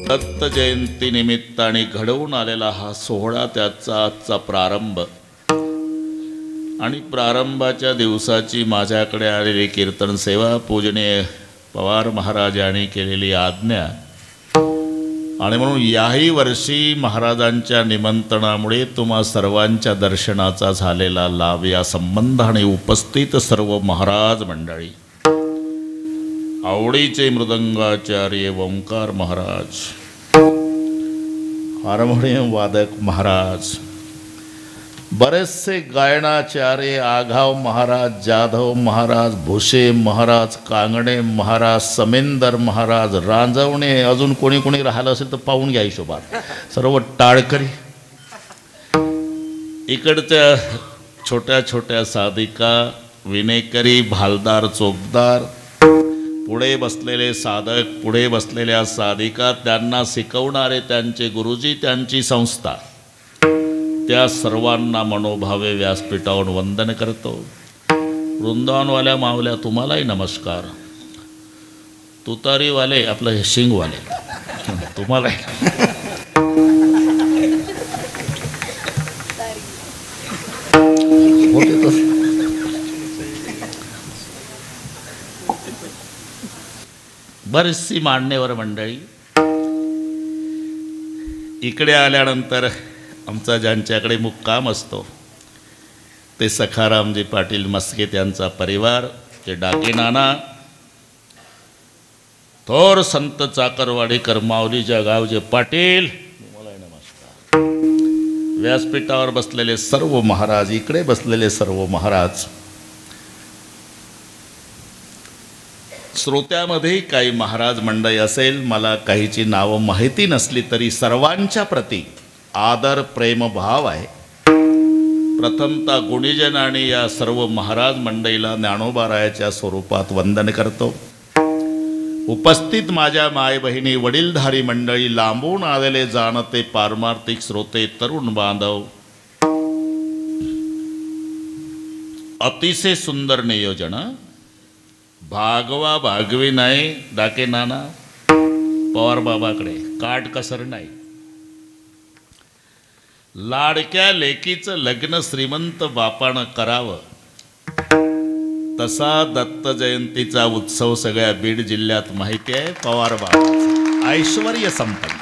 दत्त जयंती निमित्ताने घडवून आलेला हा सोहळा, त्याचा आजचा प्रारंभ आणि प्रारंभाच्या दिवसाची माझ्याकडे आलेली कीर्तन सेवा, पूजनीय पवार महाराज यांनी केलेली आज्ञा, आणि म्हणून याही वर्षी महाराजांच्या निमंत्रणामुळे तुम्हा सर्वांच्या दर्शनाचा झालेला लाभ, या संबंधाने उपस्थित सर्व महाराज मंडळी, आवडीचे मृदंगाचार्य ओंकार महाराज, हार्मोनियम वादक महाराज, बरेचसे गायनाचार्य, आघाव महाराज, जाधव महाराज, भुसे महाराज, कांगणे महाराज, समेंदर महाराज, रांजवणे, अजून कोणी कोणी राहिलं असेल तर पाहून घ्या हिशोबात, सर्व टाळकरी, इकडच्या छोट्या छोट्या साधिका, विनेकरी, भालदार, चोपदार, पुढे बसलेले साधक, पुढे बसलेल्या साधिका, त्यांना शिकवणारे त्यांचे गुरुजी, त्यांची संस्था, त्या सर्वांना मनोभावे व्यासपीठावर वंदन करतो. वृंदावनवाल्या मावल्या तुम्हालाही नमस्कार. तुतारीवाले, आपलं हे शिंगवाले, तुम्हालाही बरीचशी मान्यवर मंडळी. इकडे आल्यानंतर आमचा ज्यांच्याकडे मुक्काम असतो ते सखारामजी पाटील मस्के, त्यांचा परिवार, ते डाके नाना, थोर संत चाकरवाडीकर माऊलीच्या गावचे पाटील, तुम्हाला नमस्कार. व्यासपीठावर बसलेले सर्व महाराज, इकडे बसलेले सर्व महाराज, श्रोत्यामध्ये काही महाराज मंडळी असेल, मला काहीची नावं माहिती नसली तरी सर्वांच्या प्रती आदर प्रेमभाव आहे. प्रथमतः गुणीजन आणि या सर्व महाराज मंडळीला ज्ञानोबारायाच्या स्वरूपात वंदन करतो. उपस्थित माझ्या माय बहिणी, वडीलधारी मंडळी, लांबून आलेले जाणते पारमार्थिक श्रोते, तरुण बांधव, अतिशय सुंदर नियोजन. भागवा भागवी नाही, डाके नाना, पवार बाबाकडे काट कसर नाही. लाडक्या लेकीचं लग्न श्रीमंत बापानं करावं, तसा दत्त जयंतीचा उत्सव सगळ्या बीड जिल्ह्यात माहिती आहे. पवार बाबा ऐश्वर्य संपन्न,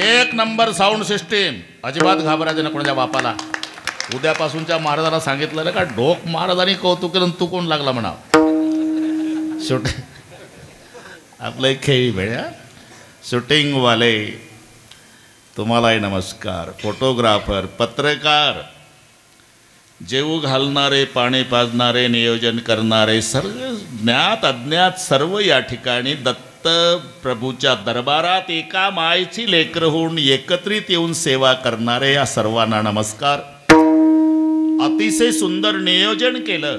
एक नंबर साऊंड सिस्टीम, अजिबात घाबरायचं ना कोणाच्या बापाला. उद्यापासूनच्या महाराजाला सांगितलं का, ढोक महाराजांनी कौतुक केलं, तू कोण लागला म्हणा. शूटिंग आपलं एक खेळी भेळ. शूटिंगवाले तुम्हालाही नमस्कार. फोटोग्राफर, पत्रकार, जेवू घालणारे, पाणी पाजणारे, नियोजन करणारे, सर्व ज्ञात अज्ञात सर्व या ठिकाणी दत्त प्रभूच्या दरबारात एका मायेची लेकरं होऊन एकत्रित येऊन सेवा करणारे या सर्वांना नमस्कार. अतिशय सुंदर नियोजन केलं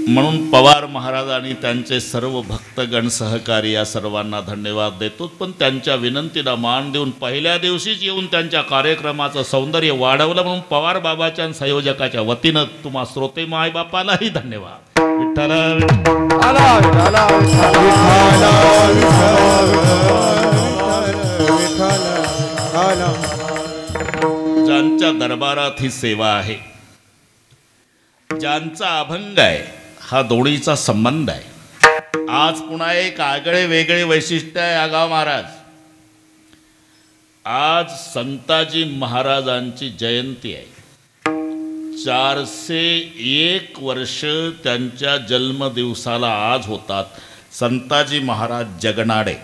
म्हणून पवार महाराज आणि त्यांचे सर्व भक्तगण, सहकारी या सर्वांना धन्यवाद देतो. पण त्यांच्या विनंतीला मान देऊन पहिल्या दिवशीच येऊन त्यांच्या कार्यक्रमाचं सौंदर्य वाढवलं म्हणून पवार बाबाच्या संयोजकाच्या वतीनं तुम्हा श्रोते मायबापालाही धन्यवाद. विठ्ठल ज्यांच्या दरबारात ही सेवा आहे, ज्यांचा अभंग आहे, हा दोन्हीचा संबंध आहे. आज पुन्हा एक आगळे वेगळे वैशिष्ट्य आहे. आगाव महाराज, आज संताजी महाराजांची जयंती आहे. 401 वर्ष त्यांच्या जन्मदिवसाला आज होतात. संताजी महाराज जगनाडे,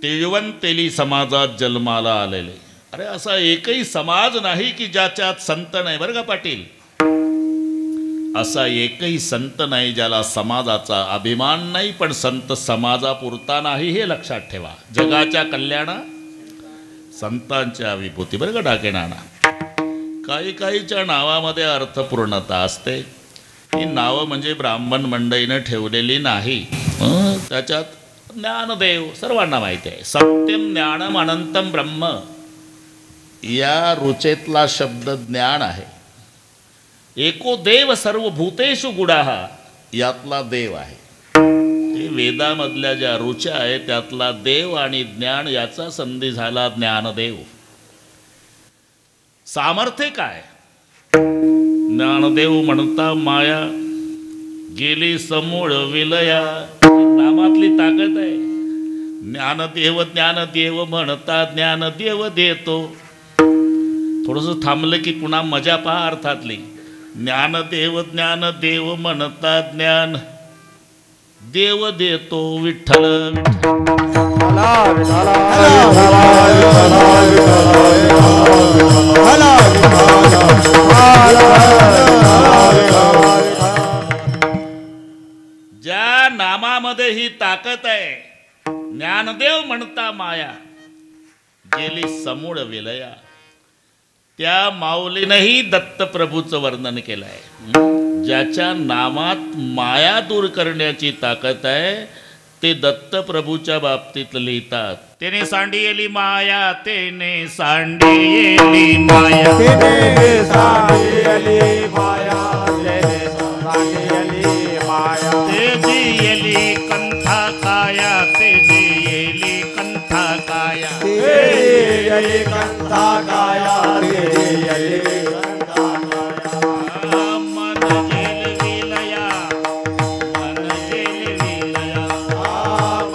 तिळवंतेली समाजात जन्माला आलेले. अरे असा एकही समाज नाही की ज्याच्यात संत नाही, बरं का पाटील. असा एकही संत नाही ज्याला समाजाचा अभिमान नाही. पण संत समाजापुरता नाही, हे लक्षात ठेवा. जगाच्या कल्याणा संतांच्या विभूती, बरं का डाके नाना. काही काहीच्या नावामध्ये अर्थपूर्णता असते. ही नावं म्हणजे ब्राह्मण मंडळीनं ठेवलेली नाही. त्याच्यात ज्ञानदेव सर्वांना माहिती आहे. सत्यम ज्ञानम अनंतम ब्रह्म या रुचेतला शब्द ज्ञान आहे. एको देव सर्व भूतेषु गुडाहा यातला देव आहे. ते वेदामधल्या ज्या रुचा आहेत त्यातला देव आणि ज्ञान याचा संधी झाला ज्ञानदेव. सामर्थ्य काय? ज्ञानदेव म्हणता माया गेली समूळ विलया. नामातली ताकद आहे. ज्ञानदेव ज्ञानदेव म्हणता ज्ञानदेव देतो. थोडंसं थांबलं की पुन्हा मजा पहा अर्थातली. ज्ञानदेव ज्ञानदेव म्हणता ज्ञान देव देतो विठ्ठल ज्या नामामध्ये ही ताकद आहे. ज्ञानदेव म्हणता माया गेली समूळ विलया. त्या माऊलीनंही दत्तप्रभूचं वर्णन केलं आहे. ज्याच्या नामात माया दूर करण्याची ताकद आहे ते दत्तप्रभूच्या बाबतीत लिहितात. तेने सांडियली माया तेने सांडियली माया तेने सांडियली माया तेने सांडियली माया ते दियली कंथा काया ते दियली कंथा काया ते दियली कंथा काया ते दियली कंथा काया. मन गेल विलया मन गेल विलया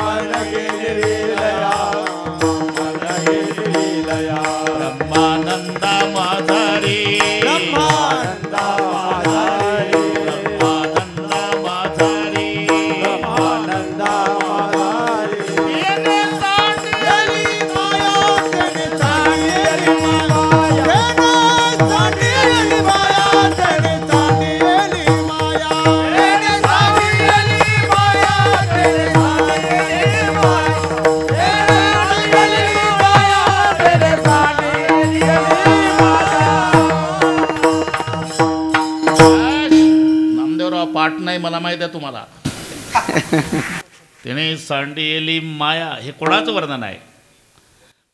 मन गेल विलया मन गेल विलया. ब्रह्मानंदा माधारी ब्रह्मानंदा माधारी ब्रह्मानंदा माधारी ब्रह्मानंदा माधारी. तेने सांडियली माया तेने सांडियली माया तेने सांडियली माया तेने सांडियली माया तेने सांडियली माया तेने सांडियली माया तेने सांडियली माया तेने सांडियली माया. नामदेवराव पाठ नाही मला माहित आहे तुम्हाला. त्याने सांडियली माया हे कोणाचं वर्णन आहे?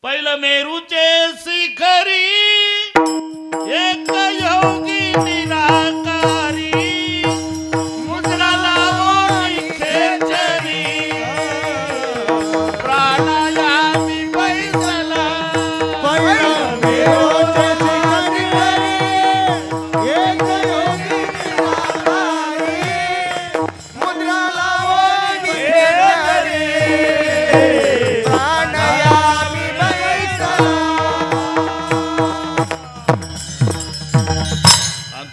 पहिलं मेरूचे शिखरी एक योगी निराकारी मुद्रा लावून खेचरी प्राणायामी बैसला. पहिलं मेरूचे शिखरी एक योगी निराकारी मुद्रा लावून खेचरी प्राणायामी बैसला.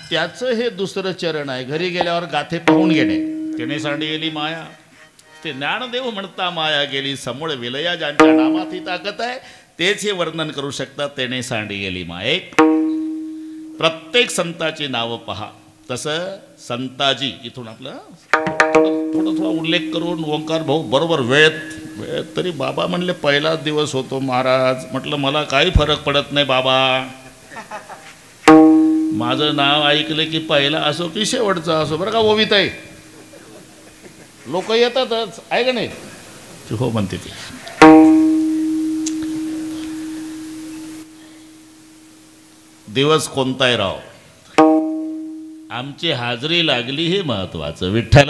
त्याचं हे दुसरं चरण आहे. घरी गेल्यावर गाथे पाहून घेणे. त्याने सांडियली माया ते ज्ञानदेव म्हणता माया गेली समूळ विलया. ज्यांच्या नामात ही ताकद आहे तेच हे वर्णन करू शकतात. त्याने सांडियली माया. एक प्रत्येक संताची नावं पहा. तसं संताजी इथून आपलं थोडा उल्लेख करून ओंकार भाऊ बरोबर वेळेत तरी बाबा म्हणले पहिलाच दिवस होतो महाराज. म्हटलं मला काही फरक पडत नाही बाबा. माझं नाव ऐकलं की पहिला असो की शेवटचा असो बरं का ओविताई लोक येतातच आहे का नाही. हो म्हणते ती. दिवस कोणताही राव आमची हाजरी लागली हे महत्वाचं. विठ्ठल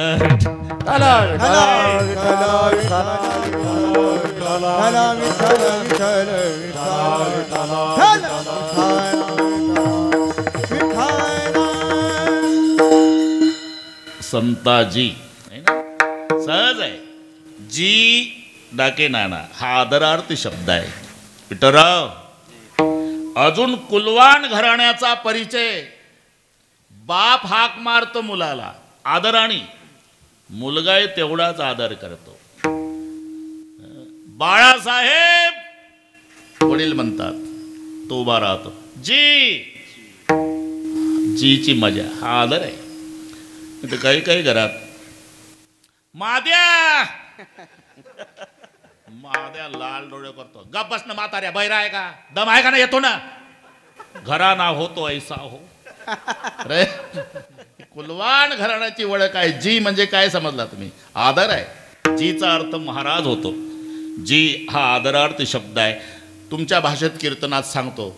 संताजी सहज आहे. जी डाके नाना हा आदरार्थी शब्द आहे. विठ्ठलराव अजून कुलवान घराण्याचा परिचय. बाप हाक मारतो मुलाला आदराने. मुलगा तेवढाच आदर करतो. बाळासाहेब वडील म्हणतात तो उभा राहतो. जी जीची मजा हा आदर आहे. काही काही घरात माद्या माद्या लाल डोळे करतो. गप बस ना म्हाताऱ्या बैरा आहे का दम आहे का ना येतो ना घरा ना होतो ऐसा हो. रे कुलवान घराण्याची ओळख आहे. जी म्हणजे काय समजला तुम्ही? आदर आहे. जीचा अर्थ महाराज होतो. जी हा आदरार्थ शब्द आहे. तुमच्या भाषेत कीर्तनात सांगतो.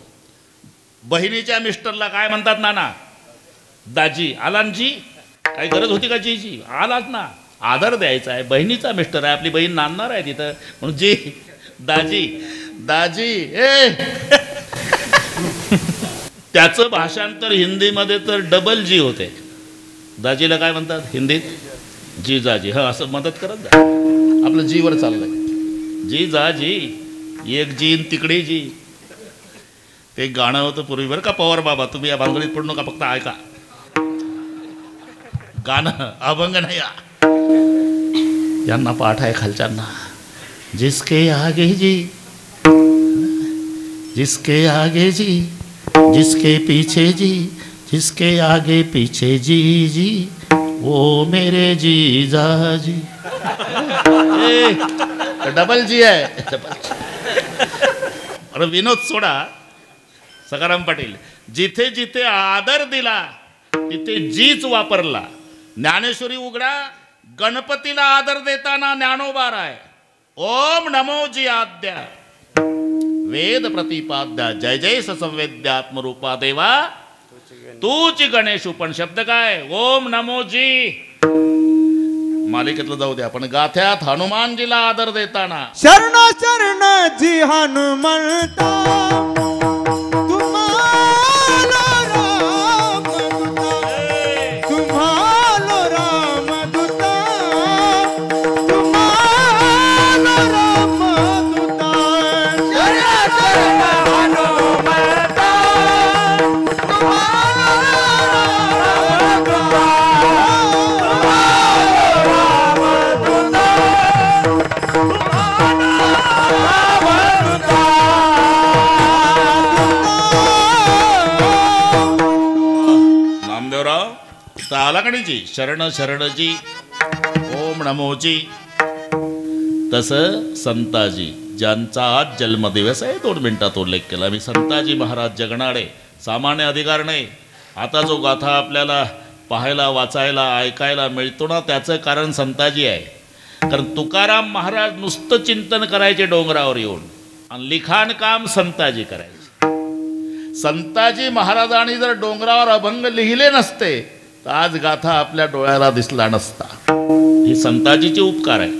बहिणीच्या मिस्टरला काय म्हणतात नाना? दाजी. आला जी काही गरज होती का? जी आलाच ना. आदर द्यायचा आहे. बहिणीचा मिस्टर आहे, आपली बहीण नांदणार आहे तिथं म्हणून जी दाजी दाजी ए त्याचं भाषांतर हिंदीमध्ये तर डबल जी होते. दाजीला काय म्हणतात हिंदीत? जिजाजी. हा असं मदत करत जा, आपलं जीवर चाललंय. जिजाजी, एक जीन तिकडे जी. ते गाणं होतं पूर्वी बरं का पवार बाबा, तुम्ही या भानगडीत पडू नका, फक्त ऐका गाणं, अभंग नाही. यांना पाठ आहे खालच्यांना. जिसके आगे जी, जिसके आगे जी, जिसके पीछे जी, जिसके आगे पीछे जी जी, वो मेरे जीजाजी. डबल जी आहे. अरे विनोद सोडा, सखाराम पाटील जिथे जिथे आदर दिला तिथे जीच वापरला. ज्ञानेश्वरी उघडा, गणपतीला आदर देताना ज्ञानोबार आहे. ओम नमो जी आद्या वेद प्रतिपाद्या जय जय संवेद्यात्मरूपा देवा तूच गणेशू. पण शब्द काय? ओम नमो जी. मालिकेतलं जाऊ द्या, पण गाथ्यात हनुमानजीला आदर देताना शरण शरण जी हनुमंता जी शरण शरणजी ओम नमोजी. तसं संताजी ज्यांचा आज जन्मदिवस आहे 2 मिनिटात उल्लेख केला मी. संताजी महाराज जगनाडे, सामान्य अधिकार नाही. आता जो गाथा आपल्याला पाहायला वाचायला ऐकायला मिळतो ना, त्याचं कारण संताजी आहे. कारण तुकाराम महाराज नुसतं चिंतन करायचे डोंगरावर येऊन, आणि लिखाण काम संताजी करायचे. संताजी महाराजांनी जर डोंगरावर अभंग लिहिले नसते तर आज गाथा आपल्या डोळ्याला दिसला नसता. ही संताजीचे उपकार आहे.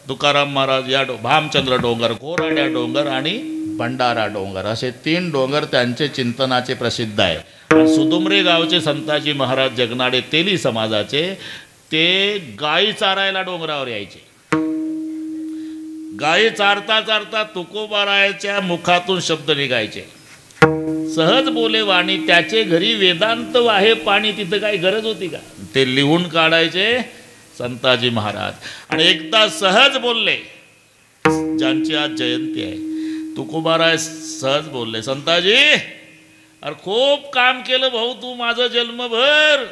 तुकाराम महाराज या भामचंद्र डोंगर, कोराड्या डोंगर आणि भंडारा डोंगर असे 3 डोंगर त्यांचे चिंतनाचे प्रसिद्ध आहे. आणि सुदुमरे गावचे संताजी महाराज जगनाडे तेली समाजाचे, ते गायी चारायला डोंगरावर यायचे. गायी चारता चारता तुकोबारायाच्या मुखातून शब्द निघायचे. सहज बोले वाणी त्याचे घरी वेदांत वाहे पाणी. तिथं काही गरज होती का? ते लिहून काढायचे संताजी महाराज. आणि एकदा सहज बोलले, ज्यांची आज जयंती आहे, तुकोबाराय सहज बोलले, संताजी अरे खूप काम केलं भाऊ तू माझं जन्मभर,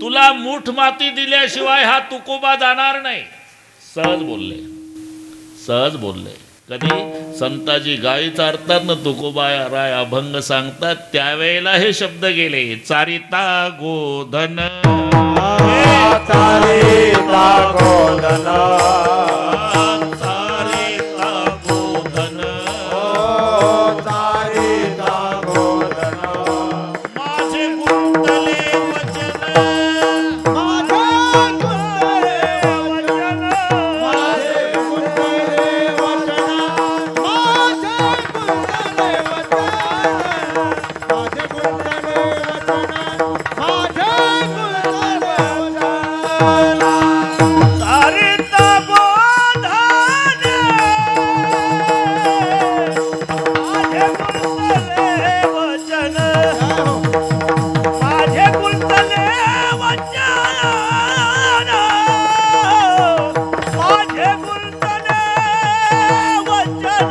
तुला मूठ माती दिल्याशिवाय हा तुकोबा जाणार नाही. सहज बोलले, सहज बोलले. कधी संताजी गायी चारतात ना, तुकोबाराय अभंग सांगतात, त्यावेळेला हे शब्द गेले. चारिता गोधन, चारिता गोधन, चारिता गोधन, चारिता गोधन, माझे गुंतले वचन, माझे गुंतले वचन, माझे गुंतले वचन, माझे गुंतले वचन, माझे गुंतले वचन, माझे गुंतले वचन. चारिता गोधन, माझे गुंतले वचन, माझे गुंतले वचन, माझे गुंतले वचन.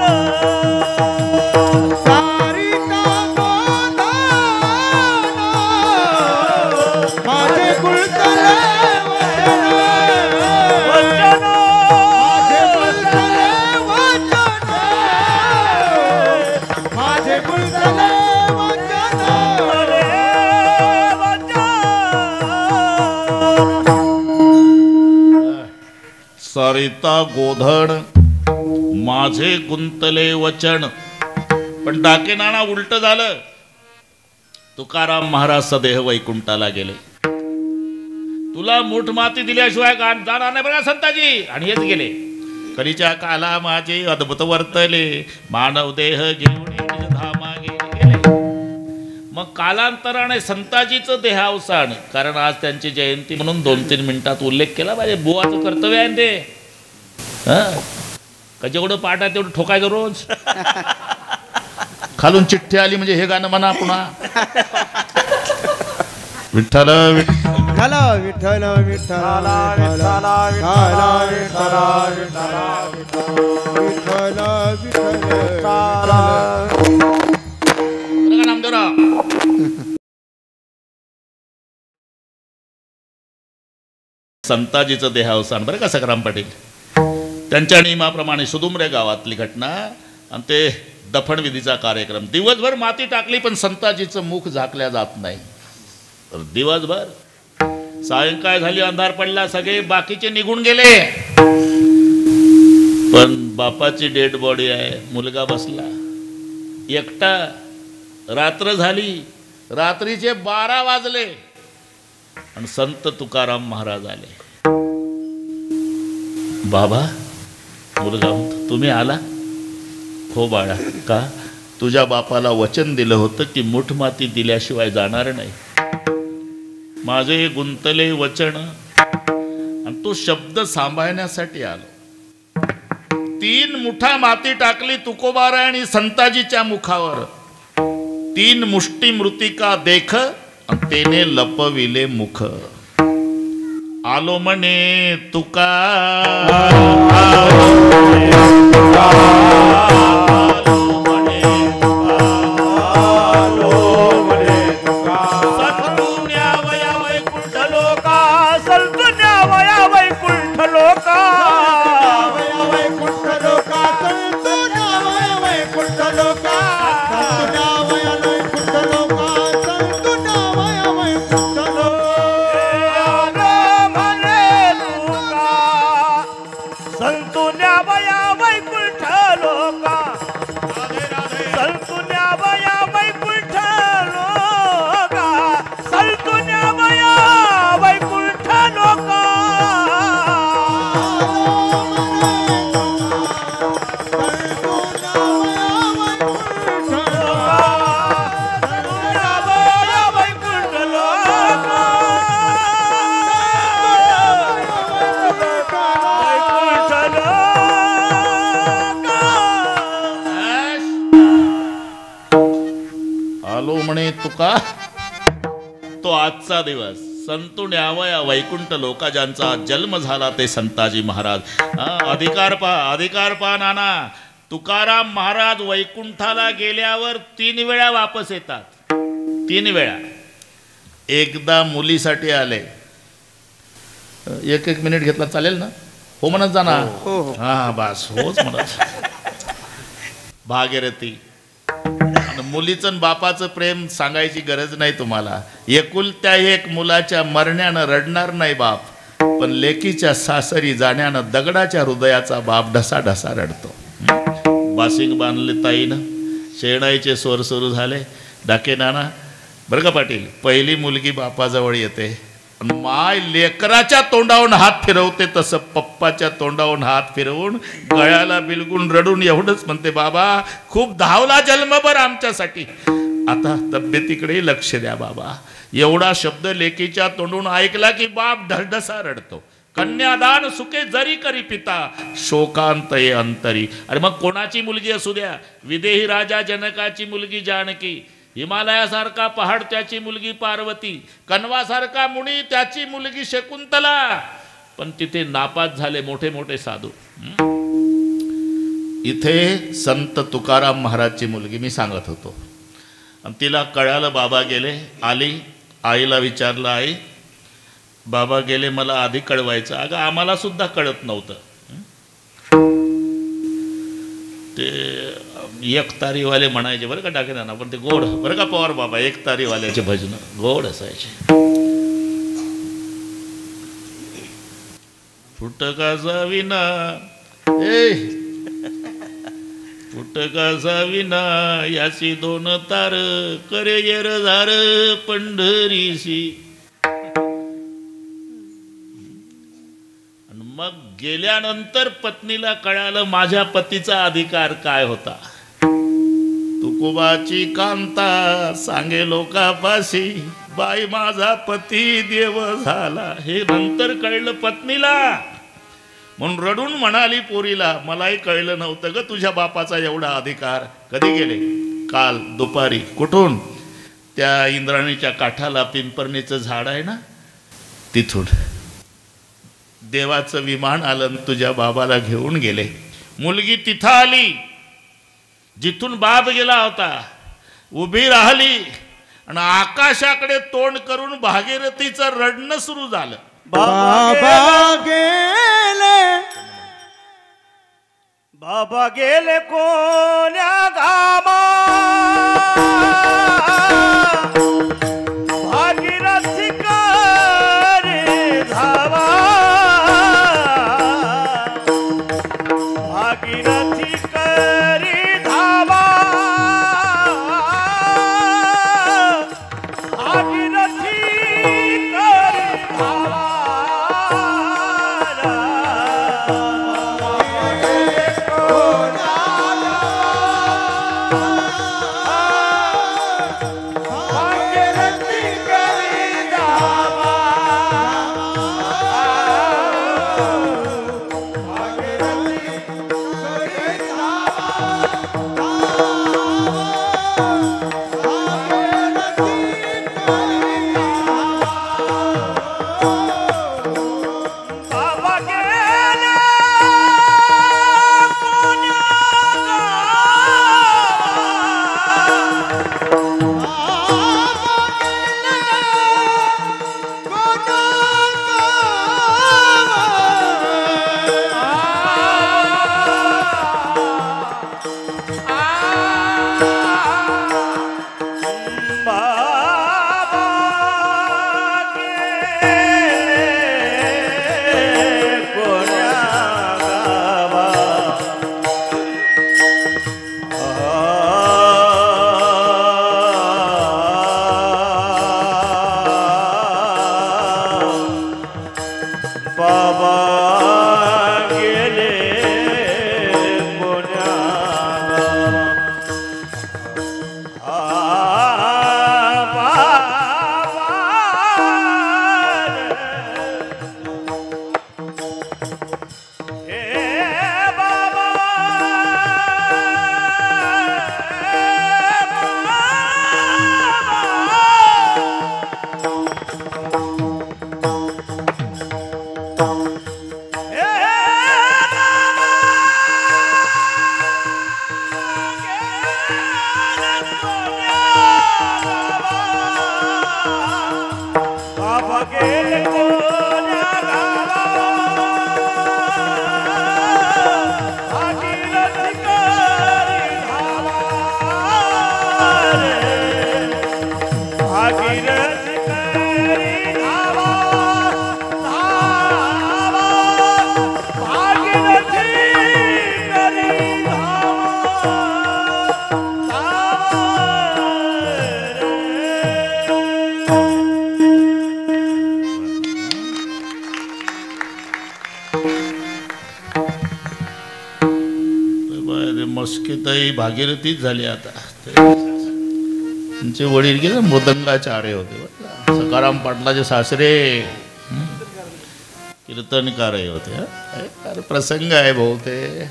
चारिता गोधन, माझे गुंतले वचन, वचन, माझे गुंतले वचन, माझे गुंतले वचन. रे वचन. सरिता गोधन माझे गुंतले वचन. पण डाके नाना उलट झालं. तुकाराम महाराज सदेह वैकुंठाला गेले. तुला मूठ माती दिल्याशिवाय जाणार नाही बघा संताजी. आणि हेच गेले. कलीच्या काला माझे अद्भुत वर्तले, मानव देह घेऊन निज धामा गेले. मग कालांतराने संताजीचं देहावसान, कारण आज त्यांची जयंती म्हणून 2-3 मिनिटात उल्लेख केला पाहिजे. बुवाचं कर्तव्य आहे ते. का जेवढं पाठ आहे तेवढं ठोकायचं रोज. खालून चिठ्ठी आली म्हणजे हे गाणं म्हणा पुन्हा. विठ्ठल विठ्ठल विठ्ठल विठ्ठल विठ्ठल नामदेवराव. संताजीचं देहावसान बरं का सखाराम पाटील. त्यांच्या नियमाप्रमाणे सुदुमरे गावातली घटना आणि ते दफनविधीचा कार्यक्रम. दिवसभर माती टाकली पण संताजीचं मुख झाकल्या जात नाही. तर दिवसभर सायंकाळ झाली, अंधार पडला, सगळे बाकीचे निघून गेले. पण बापाची डेड बॉडी आहे. मुलगा बसला एकटा. रात्र झाली, रात्रीचे 12 वाजले आणि संत तुकाराम महाराज आले. बाबा, मुलगा म्हणतो, तुम्ही आला? हो बाळा. का? तुझ्या बापाला वचन दिलं होतं की मूठ माती दिल्याशिवाय जाणार नाही. माझे गुंतले वचन आणि तो शब्द सांभाळण्यासाठी आलो. 3 मुठा माती टाकली तुकोबारायणी संताजीच्या मुखावर. 3 मुष्टी मृतिका देख तेने लपविले मुख. आलो म्हणे तुका, तुका. तो आजचा दिवस संतू न्यावया वैकुंठ लोका ज्यांचा जन्म झाला ते संताजी महाराज. अधिकार पा नाना. तुकाराम महाराज वैकुंठाला गेल्यावर 3 वेळा वापस येतात. 3 वेळा. एकदा मुलीसाठी आले. 1 मिनिट घेतला चालेल ना? हो म्हणत जा ना. हा बस होच म्हणत. भागीरथी. मुलीचं आणि बापाचं प्रेम सांगायची गरज नाही तुम्हाला. एकुलत्या एक मुलाच्या मरण्यानं रडणार नाही बाप, पण लेकीच्या सासरी जाण्यानं दगडाच्या हृदयाचा बाप ढसा ढसा रडतो. बासिंग बांधले ताईनं. शेणाईचे स्वर सुरू झाले. डाके नाना. बरं का पाटील, पहिली मुलगी बापाजवळ येते, माय लेकराच्या तोंडावरून हात फिरवते तसं पप्पाच्या तोंडावरून हात फिरवून गळ्याला बिलगून रडून एवढंच म्हणते, बाबा खूप धावला जन्मभर आमच्यासाठी, आता तब्येतीकडे लक्ष द्या बाबा. एवढा शब्द लेकीच्या तोंडून ऐकला की बाप ढसढसा रडतो. कन्यादान सुखे जरी करी पिता, शोकांतये अंतरी. अरे मग कोणाची मुलगी असू द्या, विदेही राजा जनकाची मुलगी जानकी, हिमालयासारखा पहाड त्याची मुलगी पार्वती, कण्वासारखा मुनी त्याची मुलगी शकुंतला, पण तिथे नापास झाले मोठे मोठे साधू. इथे संत तुकाराम महाराजची मुलगी मी सांगत होतो, आणि तिला कळालं बाबा गेले. आली, आईला विचारलं, आई बाबा गेले, मला आधी कळवायचं. अगं आम्हाला सुद्धा कळत नव्हतं. ते एक तारीवाले म्हणायचे बरं का टाकेना, पण ते गोड बरं का पवार बाबा, एक तारीवाल्याचे भजन गोड असायचे. फुटकाचा विना फुटकाचा विना याची 2 तार, करे येर झार पंढरीशी. मग गेल्यानंतर पत्नीला कळालं माझ्या पतीचा अधिकार काय होता. तुकोबाची कांता सांगे लोकापाशी, बाई माझा पती देव झाला. हे नंतर कळलं पत्नीला. म्हणून रडून म्हणाली पोरीला, मलाही कळलं नव्हतं ग तुझ्या बापाचा एवढा अधिकार. कधी गेले? काल दुपारी. कुठून? त्या इंद्राणीच्या काठाला पिंपरणीचं झाड आहे ना, तिथून देवाचं विमान आलं, तुझ्या बाबाला घेऊन गेले. मुलगी तिथं आली जिथून बाप गेला होता, उभी राहिली आणि आकाशाकडे तोंड करून भागीरथीचं रडणं सुरू झालं. बाबा गेले, बाबा गेले कोण्या गावा, भागीरथी करे धावा, भागीरथी करी धावा, भागीरथी करी धावा. मस्किताई भागीरथीच झाली आता. त्यांचे वडील गेले मृदंगाचार्य होते, सकाराम पाटलाचे सासरे कीर्तनकारही होते. अरे प्रसंग आहे भाऊ ते.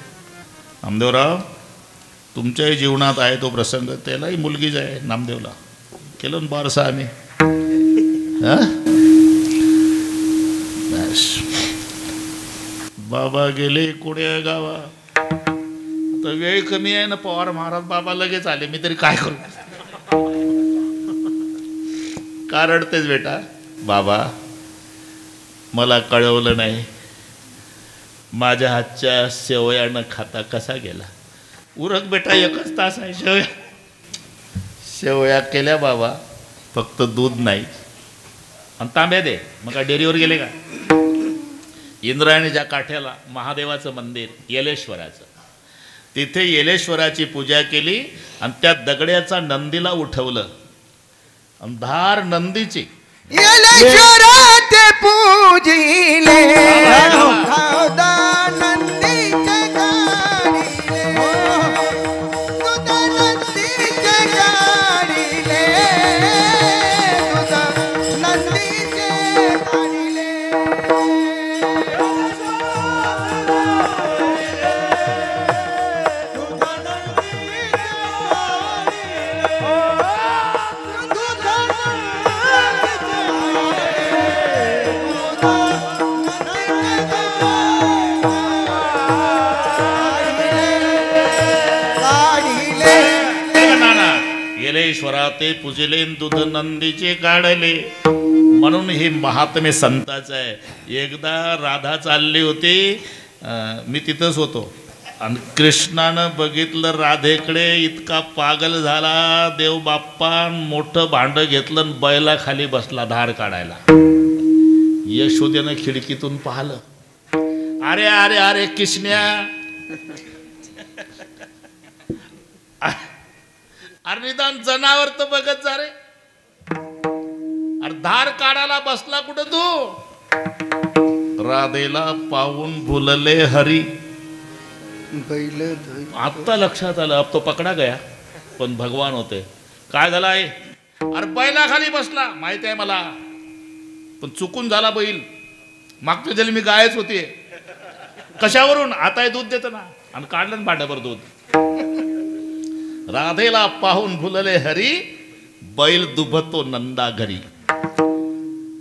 नामदेवराव तुमच्याही जीवनात आहे तो प्रसंग. त्यालाही मुलगीच आहे नामदेवला. केलं ना बारसा आम्ही. बाबा गेले कोण्या गावा. तर वेळ कमी आहे ना पवार महाराज. बाबा लगेच आले. मी तरी काय करू. का रडतेच बेटा? बाबा मला कळवलं नाही. माझ्या हातच्या शेवया न खाता कसा गेला. उरक बेटा, एकच तास आहे. शेवया केल्या बाबा, फक्त दूध नाही आणि तांब्या दे. मग का डेअरीवर गेले का? इंद्रायणीच्या काठ्याला महादेवाचं मंदिर येलेश्वराचं, तिथे येलेश्वराची पूजा केली आणि त्या दगड्याचा नंदीला उठवलं आणि धार नंदीची येलेश्वरात पूजिले नंदीचे गाडिले तुझा नंदीचे गाडिले तुझा नंदीचे गाडिले येलेश्वरा ते पुजिले दूध नंदीचे काढले. म्हणून हे महात्म्य संताचं आहे. एकदा राधा चालली होती, मी तिथंच होतो, आणि कृष्णानं बघितलं राधेकडे, इतका पागल झाला. देव बाप्पा मोठं भांडं घेतलं आणि बैला खाली बसला धार काढायला. यशोदेनं खिडकीतून पाहिलं, अरे अरे अरे कृष्ण्या, अरे निदान जनावर तर बघत जा रे, अरे धार काढायला बसला कुठं तू. राधेला पाहून भुलले हरी. आत्ता लक्षात आलं, अब तो पकडा गया, पण भगवान होते. काय झालं आहे, अरे बैला खाली बसला, माहिती आहे मला, पण चुकून झाला बैल, मागच्या जन्मी गायच होती. कशावरून, आता दूध देत ना, आणि काढलं ना भांड्यावर दूध. राधेला पाहून भुलले हरी, बैल दुभतो नंदा घरी.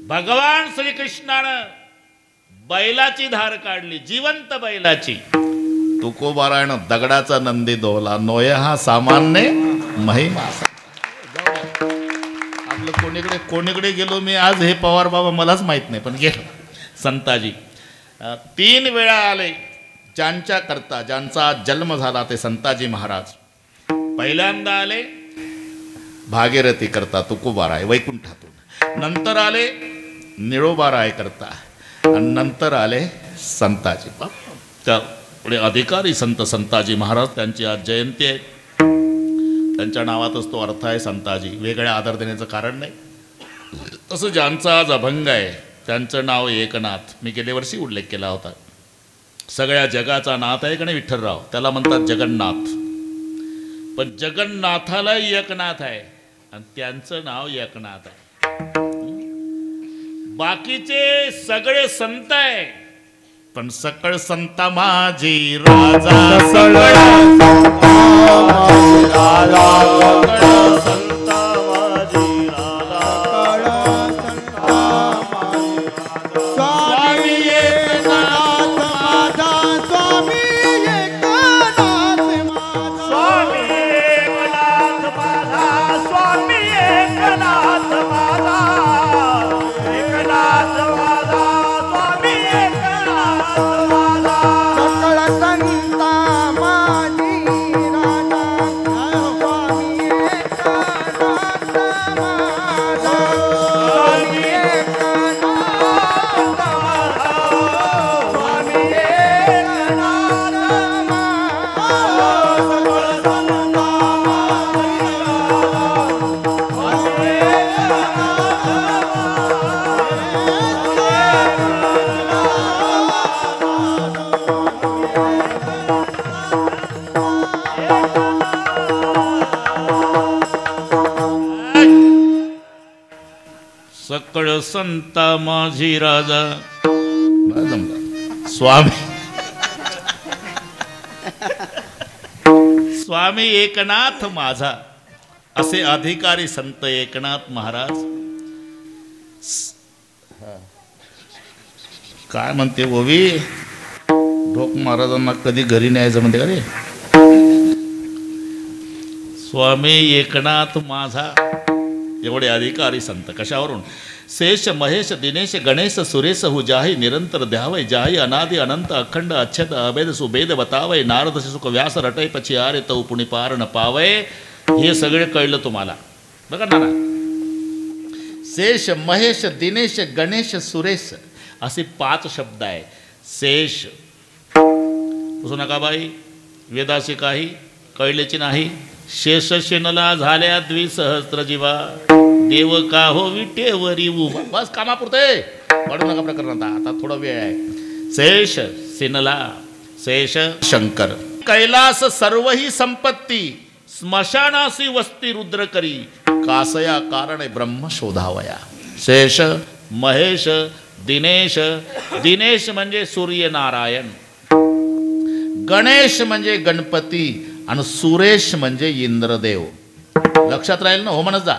भगवान श्रीकृष्णानं बैलाची धार काढली, जिवंत बैलाची. तुकोबारायण दगडाचा नंदी दोला, नोय हा सामान्य महिमा. आपलं कोणीकडे गेलो मी आज, हे पवार बाबा मलाच माहित नाही, पण गेलो. संताजी 3 वेळा आले ज्यांच्या करता, ज्यांचा जन्म झाला ते संताजी महाराज. पहिल्यांदा आले भागीरथी करता तुकोबाराय वैकुंठातून, नंतर आले निळोबाराय करता, आणि नंतर आले संताजी. त्या पुढे अधिकारी संत संताजी महाराज, त्यांची आज जयंती आहे. त्यांच्या नावातच तो अर्थ आहे संताजी, वेगळ्या आदर देण्याचं कारण नाही. तसं ज्यांचा आज अभंग आहे त्यांचं नाव एकनाथ. मी गेल्या वर्षी उल्लेख केला होता. सगळ्या जगाचा नाथ आहे का नाही विठ्ठलराव, त्याला म्हणतात जगन्नाथ. पण जगन्नाथाला एकनाथ आहे, आणि त्यांचं नाव एकनाथ आहे. बाकीचे सगळे संत आहे, पण सकळ संता माझी राजा, सकळ संता माझी राजा, स्वामी एकनाथ माझा, स्वामी एकनाथ माझा, स्वामी एकनाथ माझा, स्वामी एकनाथ माझा, एकनाथ माझा, स्वामी एकनाथ माझा. सकळ संता माझी राजा, स्वामी एकनाथ माझा, स्वामी एकनाथ माझा, स्वामी एकनाथ सकळ संता माझी राजा. स्वामी स्वामी एकनाथ माझा, असे अधिकारी संत एकनाथ महाराज. काय म्हणते ओवी, ढोक महाराजांना कधी घरी न्यायचं म्हणते का रे. स्वामी एकनाथ माझा, एवढे अधिकारी संत. कशावरून, शेष महेश दिनेश गणेश सुरेश हु जाही निरंतर द्यावय, जाही अनादि अनंत अखंड अच्छद अभेद सुभेद बतावय, नारद सुख व्यास रटय पची आरे तऊ पुणी पार न पावय. हे सगळे कळलं तुम्हाला बघा ना. शेष महेश दिनेश गणेश सुरेश असे 5 शब्द आहे. शेष पुसू नका बाई, वेदाशी काही कळलेची नाही. शेष शिनला झाल्या 2,000 जीवा, देव का हो विटेवरी उभा. बस कामापुरते पडू नका प्रकरणात. आता थोडा वेळ आहे. शेष सिनला शेष शंकर कैलास सर्व ही संपत्ती स्मशानासी वस्ती रुद्र करी कासया कारणे ब्रह्म शोधावया. शेष महेश दिनेश. दिनेश म्हणजे सूर्यनारायण. गणेश म्हणजे गणपती आणि सुरेश म्हणजे इंद्रदेव. लक्षात राहील ना? हो म्हणत जा.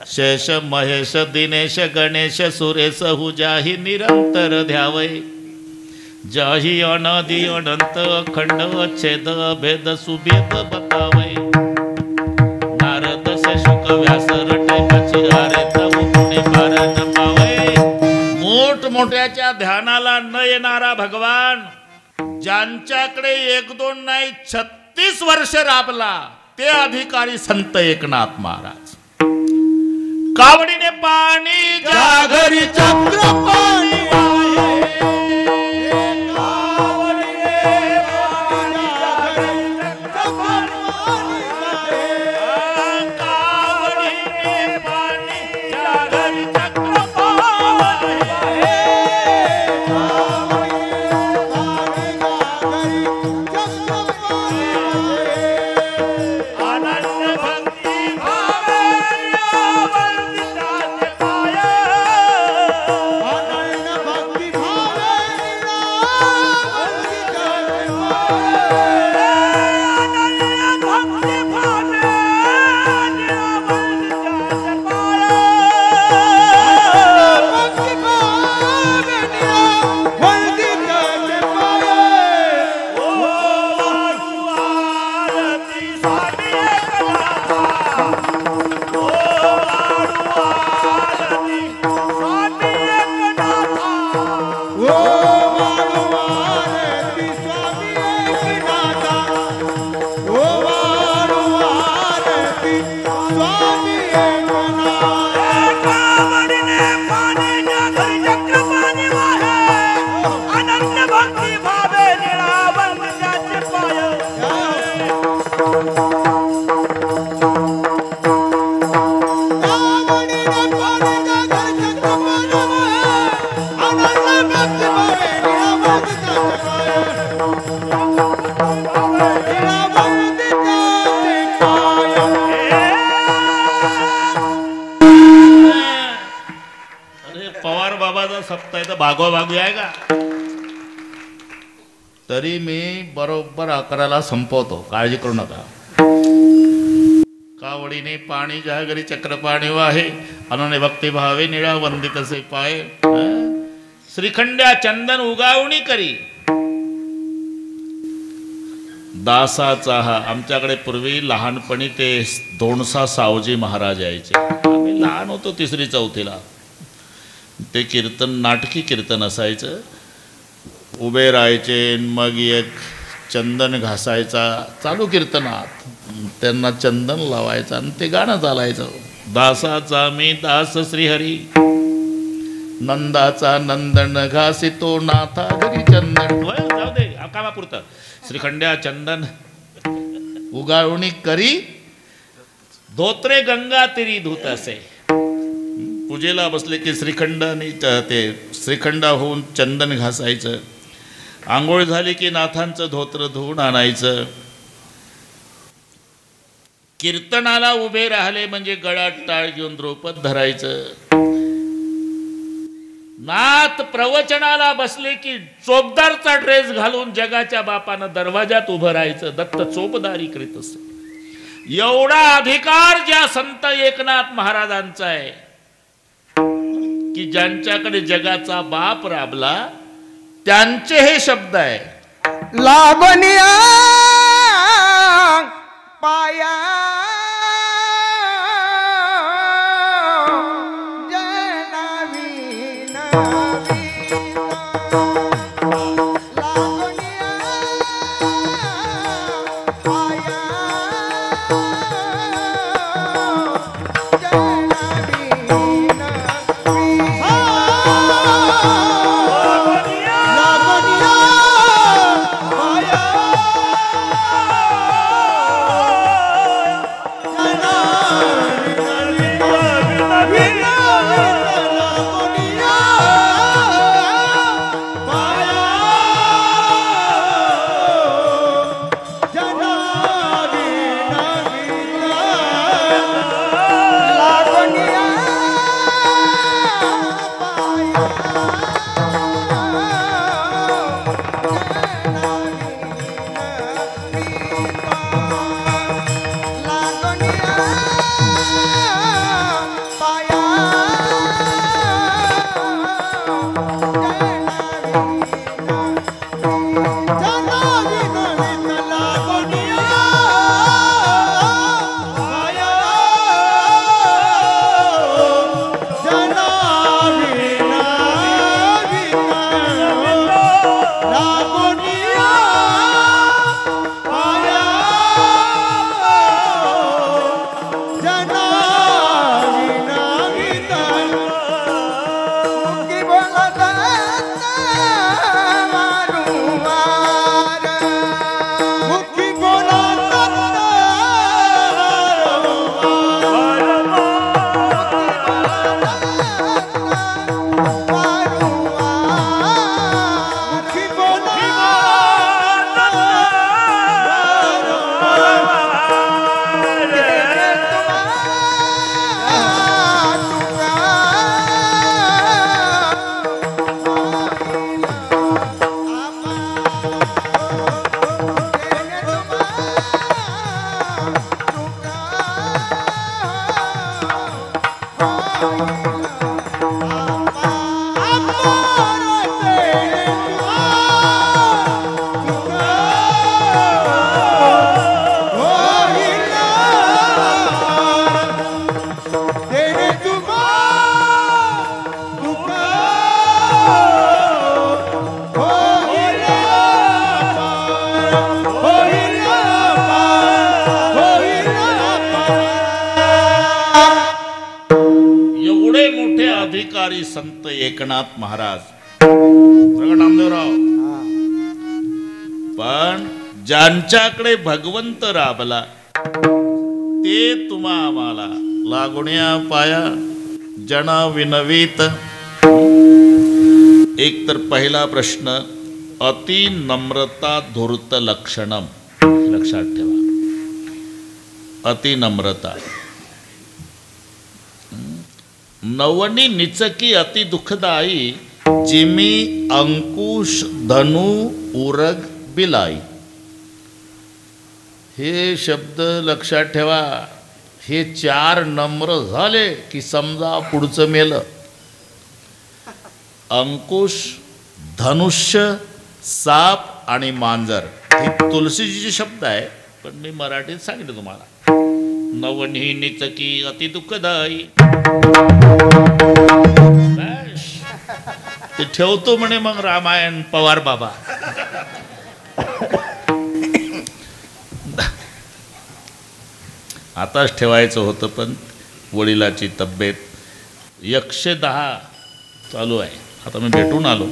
शेष महेश दिनेश गणेश सुरेश हु जाही निरंतर ध्यावै. जाही अनादि अनंत अखंड अच्छेद भेद सुभेद बतावै. नारद से शुक व्यास रटे पची हारे तव पुणे पार न पावै. मोठमोठ्याच्या ध्यानाला न येणारा भगवान ज्यांच्याकडे 1-2 नाही 36 वर्ष राबला ते अधिकारी संत एकनाथ महाराज. कावडीने पाणी ज्या घरी चक्र पाणी भागवा भागू आहे का? तरी मी बरोबर 11ला संपवतो. काळजी करू नका. कावडीने पाणी ज्या घरी चक्र पाणी वाहे अनन्य भक्ती भावे निळा वंदित असे पाय. श्रीखंड्या चंदन उगावणी करी. दासाचा हा आमच्याकडे पूर्वी लहानपणी ते दोणसा सावजी महाराज यायचे. आम्ही लहान होतो 3री-4थीला. ते कीर्तन नाटकी कीर्तन असायचं. उभे राहायचे मग एक चंदन घासायचा चालू कीर्तनात. त्यांना चंदन लावायचं आणि ते गाणं चालायचं. दासाचा मी दास श्रीहरी नंदाचा नंदन घासितो नाथा घरी चंदन. जाऊ दे कामापुरतं. श्रीखंड्या चंदन उगावणी करी धोत्रे गंगा तिरी धुत असे. पूजेला बसले की श्रीखंडाने ते श्रीखंडा होऊन चंदन घासायचं. आंघोळ झाली की नाथांचं धोत्र धुवून आणायचं. कीर्तनाला उभे राहिले म्हणजे गळ्यात टाळ घेऊन द्रौपद धरायचं. नाथ प्रवचनाला बसले की चोपदारचा ड्रेस घालून जगाच्या बापानं दरवाजात उभं राहायचं. दत्त चोपदारी करीत असे. एवढा अधिकार ज्या संत एकनाथ महाराजांचा आहे की ज्यांच्याकडे जगाचा बाप राबला त्यांचे हे शब्द आहे. लागनिया पाया अधिकारी संत एकनाथ महाराज नामदेवराव, पण ज्यांच्याकडे भगवंत राबला ते तुम्हा आम्हाला लागुण्या पाया जना विनवीत. एक तर पहिला प्रश्न, अति नम्रता धूर्त लक्षणम. लक्षात ठेवा, अति नम्रता. नवनी निचकी अति दुःखदायी, जिमी अंकुश धनु उरग बिलाई. हे शब्द लक्षात ठेवा. हे चार नम्र झाले की समजा पुढचं मेलं. अंकुश, धनुष्य, साप आणि मांजर हे तुलसीजीचे शब्द आहे, पण मी मराठीत सांगितलं तुम्हाला. नवनी निचकी अति दुःखदायी, ते ठेवतो म्हणे मग रामायण पवार बाबा. आताच ठेवायचं होतं, पण वडिलाची तब्येत 110 चालू आहे. आता मी भेटून आलो,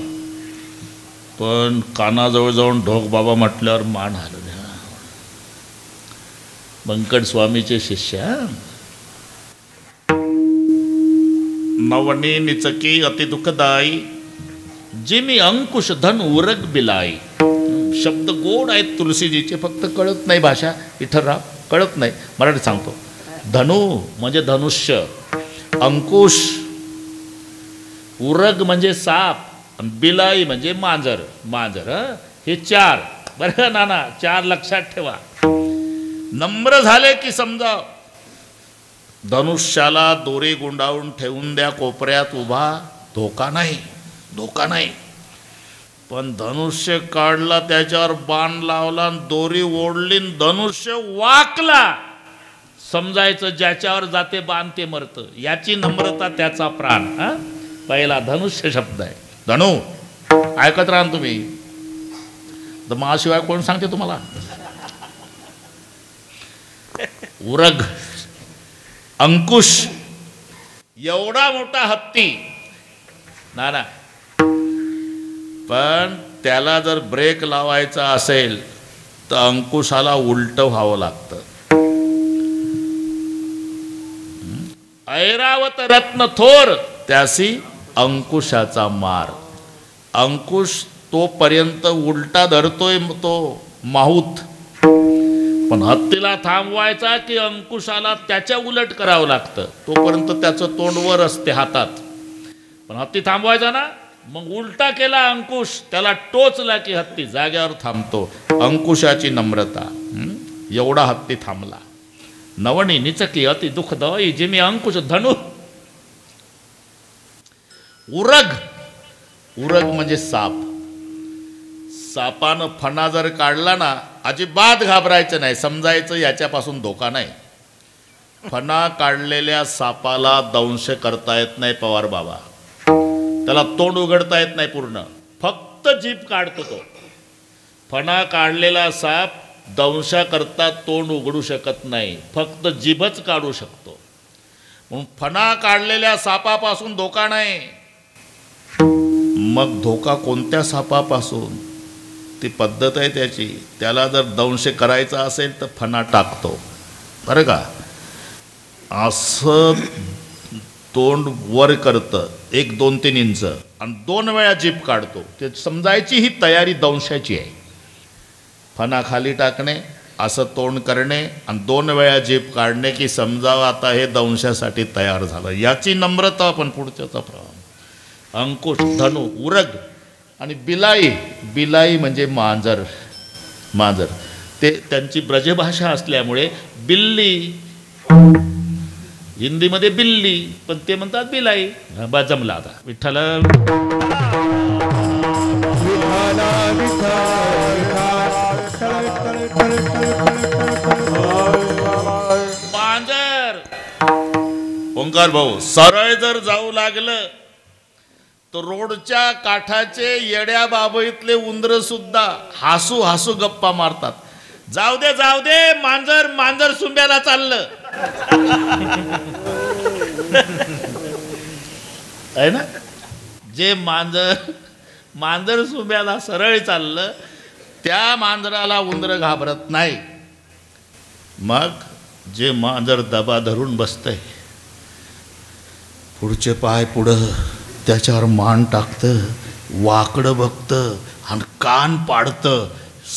पण कानाजवळ जाऊन ढोक बाबा म्हटल्यावर मान आलं. बंकट स्वामीचे शिष्य. नवनी निचकी अति दुःखदायी, जिमी अंकुश धन उरग बिलाई. शब्द गोड आहेत तुलसीजीचे, फक्त कळत नाही भाषा. विठ्ठलराव कळत नाही, मराठी सांगतो. धनु म्हणजे धनुष्य, अंकुश, उरग म्हणजे साप, आणि बिलाई म्हणजे मांजर. मांजर हे चार. बरं नाना, चार लक्षात ठेवा. नम्र झाले की समजा धनुष्याला दोरी गुंडाळून ठेवून द्या कोपऱ्यात उभा, धोका नाही, धोका नाही. पण धनुष्य काढला, त्याच्यावर बाण लावला, दोरी ओढली, धनुष्य वाकला, समजायचं ज्याच्यावर जाते बाण ते मरतं. याची नम्रता, त्याचा प्राण. पहिला धनुष्य शब्द आहे. धनु ऐकत राहा तुम्ही. महाशिवाय कोण सांगते तुम्हाला? उरग, अंकुश, एवढा मोठा हत्ती ना, पण त्याला जर ब्रेक लावायचा असेल तर अंकुशाला उलट व्हावं लागतं. ऐरावत रत्न थोर, त्यासी अंकुशाचा मार. अंकुश तोपर्यंत उलटा धरतोय तो माहूत, पण हत्तीला थांबवायचा की अंकुशाला त्याच्या उलट करावं लागतं. तोपर्यंत त्याचं तोंड वर असते हातात, पण हत्ती थांबवायचा ना, मग उलटा केला अंकुश, त्याला टोचला की हत्ती जाग्यावर थांबतो. अंकुशाची नम्रता. एवढा हत्ती थांबला. नवनी निचकी अति दुःखदायी, जिमी अंकुश धनु उरग. उरग म्हणजे साप. सापानं फणा जर काढला ना, अजिबात घाबरायचं नाही, समजायचं याच्यापासून धोका नाही. फणा काढलेल्या सापाला दंश करता येत नाही पवार बाबा. त्याला तोंड उघडता येत नाही पूर्ण, फक्त जीभ काढतो तो. फणा काढलेला साप दंशाकरता तोंड उघडू शकत नाही, फक्त जीभच काढू शकतो. म्हणून फणा काढलेल्या सापापासून धोका नाही. मग धोका कोणत्या सापापासून? ती पद्धत आहे त्याची. त्याला जर दंश करायचा असेल तर फणा टाकतो, बरं का, असं तोंड वर करतं 1, 2, 3 इंच, आणि 2 वेळा जीभ काढतो. ते समजायची ही तयारी दंशाची आहे. फणा खाली टाकणे, असं तोंड करणे, आणि 2 वेळा जीभ काढणे की समजावं आता हे दंशासाठी तयार झालं. याची नम्रता. पण पुढच्याचा प्रभाव. अंकुश, धनु, उरग आणि बिलाई. बिलाई म्हणजे मांजर. मांजर ते त्यांची ब्रजभाषा असल्यामुळे बिल्ली हिंदीमध्ये बिल्ली, पण ते म्हणतात बिलाई. बा जमला आता. विठ्ठल मांजर. ओंकार भाऊ, सरळ जर जाऊ लागलं तर रोडच्या काठाचे येड्या बाबईतले उंदर सुद्धा हसू हसू गप्पा मारतात. जाऊ दे जाऊ दे, मांजर मांजर सुंब्याला चाललं आहे ना. जे मांजर सुंब्याला सरळ चाललं त्या मांजराला उंदर घाबरत नाही. मग जे मांजर दबा धरून बसतंय, पुढचे पाय पुढं, त्याच्यावर मान टाकतं, वाकडं बघतं आणि कान पाडतं,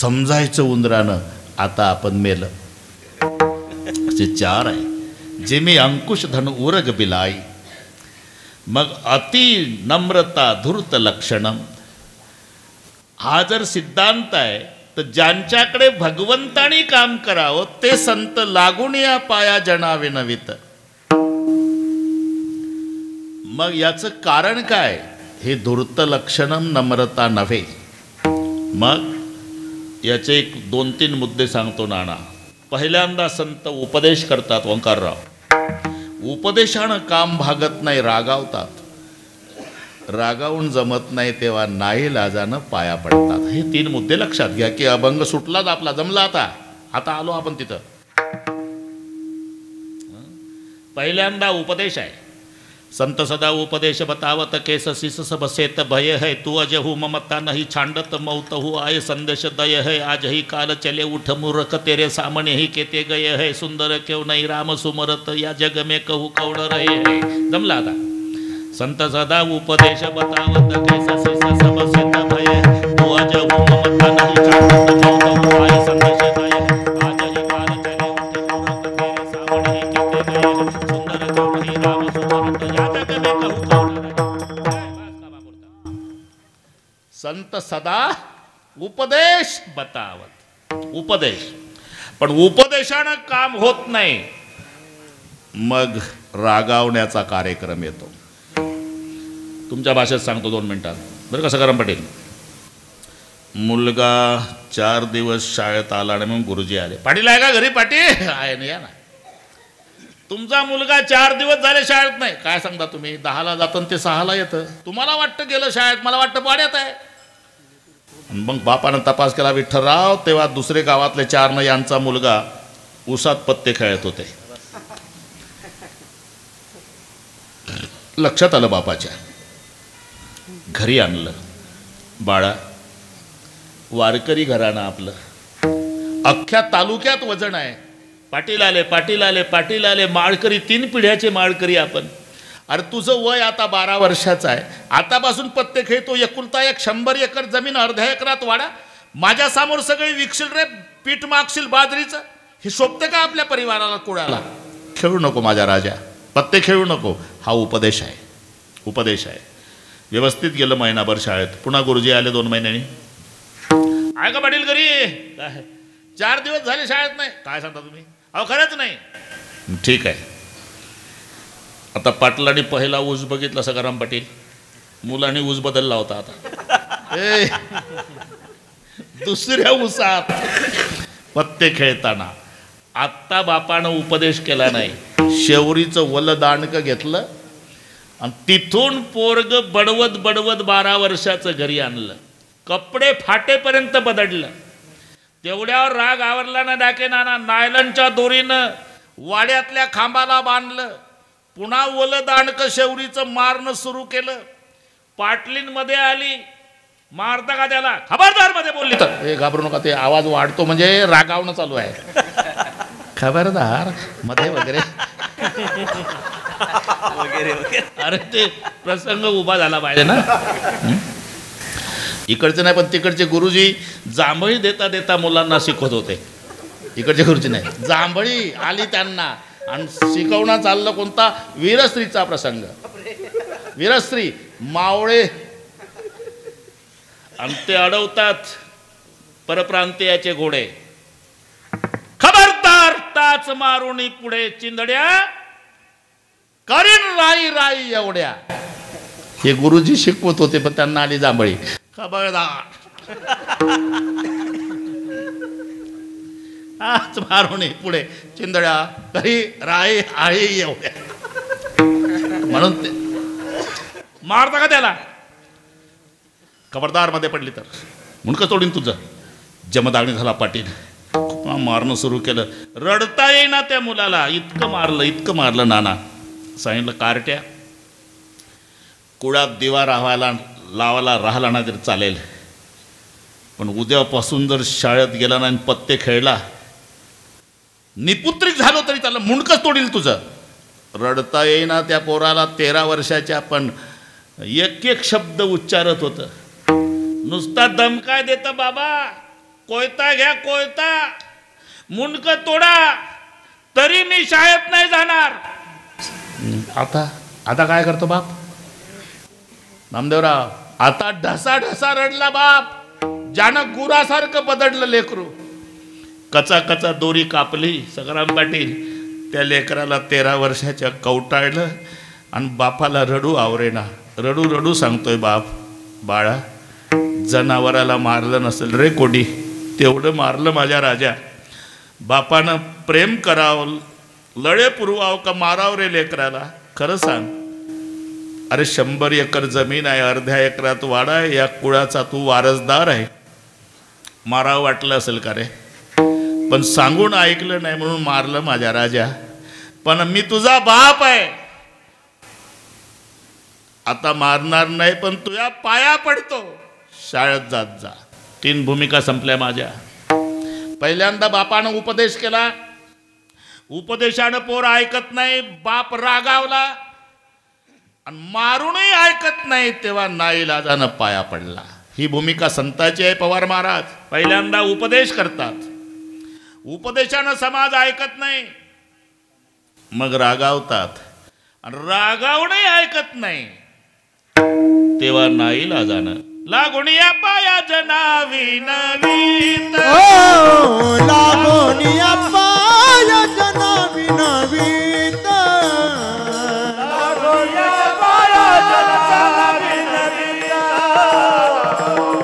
समजायचं उंदरानं आता आपण मेलं. असे 4 आहे. जे मी अंकुश धन उरग बिलाई. मग अति नम्रता धूर्त लक्षणम. हा जर सिद्धांत आहे तर ज्यांच्याकडे भगवंतानी काम करावं ते संत लागून या पाया जनावे नवित. मग याचं कारण काय? हे धूर्त लक्षणम नम्रता नव्हे. मग याचे 2-3 मुद्दे सांगतो नाना. पहिल्यांदा संत उपदेश करतात. ओंकारराव, उपदेशानं काम भागत नाही, रागावतात. रागावून जमत नाही तेव्हा नाईलाजानं पाया पडतात. हे 3 मुद्दे लक्षात घ्या की अभंग सुटलाच आपला, जमला. आता आलो आपण तिथं. पहिल्यांदा उपदेश आहे. संत सदा उपदेश बतावत केस शिस बसेत भय है. तू अजहू ममता नहीं छांडत मौतहू आय संदेश दय है. आज ही काल चले उठ मूर्ख तेरे सामने ही केते गए है. सुंदर क्यों नहीं राम सुमरत या जग में कहू कौड़ रहे है. जमला आता. संत सदा उपदेश बतावत केस शिस बसेत भय है. तू अजहू ममता नहीं छांडत मौतहू आय संदेश दय है. आज ही काल चले उठ मूर्ख तेरे सामने ही केते गए है. सुंदर क्यों नहीं राम सुमरत या जग में कहू कौड़ रहे है. संत सदा उपदेश बतावत. उपदेश, पण उपदेशानं काम होत नाही. मग रागावण्याचा कार्यक्रम येतो. तुमच्या भाषेत सांगतो 2 मिनिटात बरं का सखाराम पाटील. मुलगा 4 दिवस शाळेत आला आणि मग गुरुजी आले. पाटील आहे का घरी? पाटील आहे ना, या ना. तुमचा मुलगा 4 दिवस झाले शाळेत नाही. काय सांगता तुम्ही? 10ला जातं ते 6ला येतं. तुम्हाला वाटतं गेलं शाळेत, मला वाटतं पाड्यात आहे. मग बापानं तपास केला विठ्ठलराव, तेव्हा दुसरे गावातले 4 यांचा मुलगा उसात पत्ते खेळत होते. लक्षात आलं बापाच्या. घरी आणलं. बाळा, वारकरी घराणं आपलं, अख्ख्या तालुक्यात वजन आहे. पाटील आले, पाटील आले, पाटील आले. माळकरी 3 पिढ्याचे माळकरी आपण. अरे तुझं वय आता 12 वर्षाचं आहे. आतापासून पत्ते खेळतो. एकुलता एक 100 एकर जमीन अर्ध्या एकरात वाडा. माझ्यासमोर सगळे विकशील रे, पीठ मागशील बाजरीचं. हे शोभतं का आपल्या परिवाराला कुणाला? खेळू नको माझ्या राजा, पत्ते खेळू नको. हा उपदेश आहे. उपदेश आहे. व्यवस्थित गेलं महिनाभर शाळेत. पुन्हा गुरुजी आले 2 महिन्यांनी. आहे का पाटील घरी? काय 4 दिवस झाले शाळेत नाही. काय सांगता तुम्ही? अहो खरंच नाही. ठीक आहे. आता पाटलांनी पहिला ऊस बघितला सखाराम पाटील. मुलांनी ऊस बदलला होता. आता दुसऱ्या ऊसात पत्ते खेळताना आत्ता बापानं उपदेश केला नाही. शेवरीचं वलं दांडकं घेतलं आणि तिथून पोरग बडवत बडवत 12 वर्षाचं घरी आणलं. कपडे फाटेपर्यंत बदललं. तेवढ्यावर राग आवरला ना डाके नाना. नायलनच्या दोरीनं वाड्यातल्या खांबाला बांधलं. पुन्हा ओलं दांडकं शेवरीचं मारणं सुरू केलं. पाटलींमध्ये आली. मारता का त्याला? खबरदार मध्ये बोलली तर हे घाबरू नका, ते आवाज वाढतो म्हणजे रागावणं चालू आहे. खबरदार मध्ये वगैरे अरे ते प्रसंग उभा झाला पाहिजे ना. इकडचे नाही पण तिकडचे गुरुजी जांभळी देता देता मुलांना शिकवत होते. इकडचे गुरुजी नाही, जांभळी आली त्यांना आणि शिकवणं चाललं. कोणता? वीरस्त्रीचा प्रसंग. वीरस्त्री मावळे आणि ते अडवतात परप्रांतीयाचे घोडे. खबरदार, टाच मारुनी पुढे चिंधड्या. करीन राई राई एवढ्या. हे गुरुजी शिकवत होते पण त्यांना आली जांभळी. खबरदार आज मारून पुढे चिंदड्या करी राई आळी एवढ्या म्हणून ते मारता का त्याला. खबरदार मध्ये पडली तर मुंडकं तोडीन तुझं. जमदागणी झाला पाटील. मारणं सुरू केलं. रडता येईना त्या मुलाला. इतकं मारलं नाना. सांगितलं कार्ट्या कुळात दिवा लावायला राहिला ना तरी चालेल, पण उद्यापासून जर शाळेत गेला नाही पत्ते खेळला निपुत्रिक झालो तरी त्याला मुंडकंच तोडील तुझं. रडता येईना त्या पोराला. 13 वर्षाच्या पण एक शब्द उच्चारत होतं. नुसता दमकाय देतं बाबा कोयता घ्या कोयता मुंडकं तोडा तरी मी शाळेत नाही जाणार. आता काय करतो बाप नामदेवराव. आता ढसा रडला बाप. ज्यानं गुरासारखं बदडलं लेकरू. कचा दोरी कापली. सखाराम पाटील त्या लेकराला 13 वर्षाच्या कवटाळलं आणि बापाला रडू आवरेना. रडू सांगतोय बाप बाळा जनावराला मारलं नसेल रे कोडी तेवढं मारलं माझ्या राजा. बापानं प्रेम करावं लढे पुरवावं का माराव रे लेकराला. खरं सांग. अरे 100 एकर जमीन आहे. अर्ध्या एकरात वाडा आहे. या कुळाचा तू वारसदार आहे. मारावं वाटलं असेल का रे. पण सांगून ऐकलं नाही म्हणून मारलं माझ्या राजा. पण मी तुझा बाप आहे. आता मारणार नाही पण तुझ्या पाया पडतो. शाळेत जात जा. 3 भूमिका संपल्या माझ्या. पहिल्यांदा बापानं उपदेश केला. उपदेशानं पोर ऐकत नाही. बाप रागावला आणि मारूनही ऐकत नाही तेव्हा नाईलाजानं पाया पडला. ही भूमिका संताची आहे. पवार महाराज पहिल्यांदा उपदेश करतात. उपदेशानं समाज ऐकत नाही मग रागावतात आणि रागावूनही ऐकत नाही तेव्हा नाईलाजानं लागून या पाया जनावी नवीत. लागून या पाया जनावी नवीत. लागून या पाया जनावी नवीत.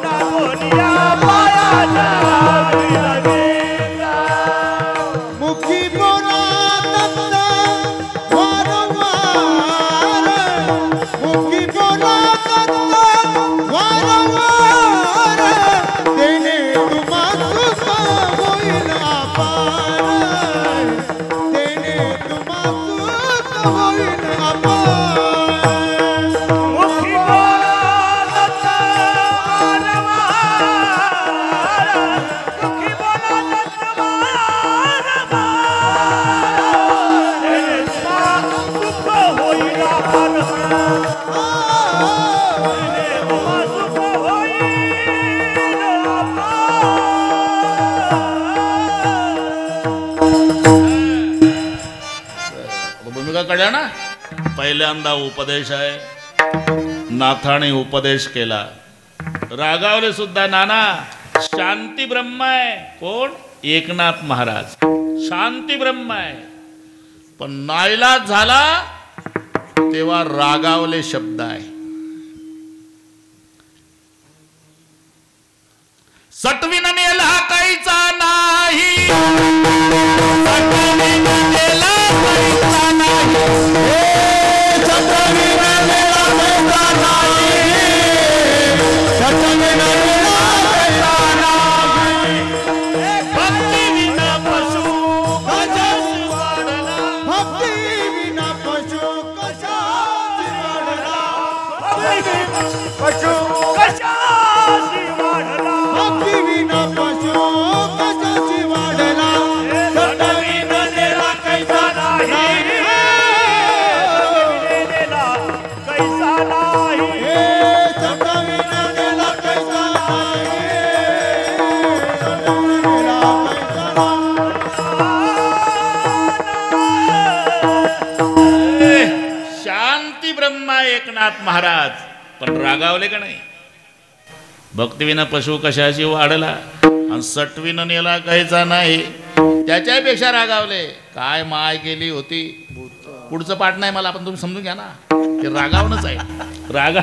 लागून या पाया जनावी नवीत. मुखी बोलात वारंवार. मुखी बोलात वारंवार. तेने तुम्हा सुख होईल अपार. तेने तुम्हा सुख होईल अपार. मुखी बोलात वारंवार. मुखी बोलात वारंवार. तेने तुम्हा सुख होईल अपार. तेने तुम्हा सुख होईल अपार. भूमिका कळल्या ना. पहिल्यांदा उपदेश आहे. नाथाने उपदेश केला. रागावले सुद्धा नाना. शांती ब्रह्म आहे. कोण. एकनाथ महाराज. शांती ब्रह्म आहे. पण नाईलाज झाला तेव्हा रागावले शब्द आहे. सटविन नेला काहीचा नाही. सटविन नेला काहीचा नाही. सटविन नेला काहीचा नाही. सटविन नेला काहीचा नाही. भक्ती विना पशु कशाची वाढला. भक्ती विना पशु कशाची वाढला. पशु कशाची वाढला. भक्ती विना पशु कशाची वाढला. सटविन नेला कैसा नाही. सटविन नेला कैसा नाही. हे सटविना गेला कैसा नाही. सटविना गेला कैसा. शांती ब्रह्मा एकनाथ महाराज. पण रागावले का नाही. भक्तीविना पशु कशाची वाढला आणि सटविन नेला काहीचा नाही. त्याच्यापेक्षा रागावले. काय माय केली होती. पुढचं पाठ नाही मला, पण तुम्ही समजून घ्या ना, ते रागावणंच आहे. रागा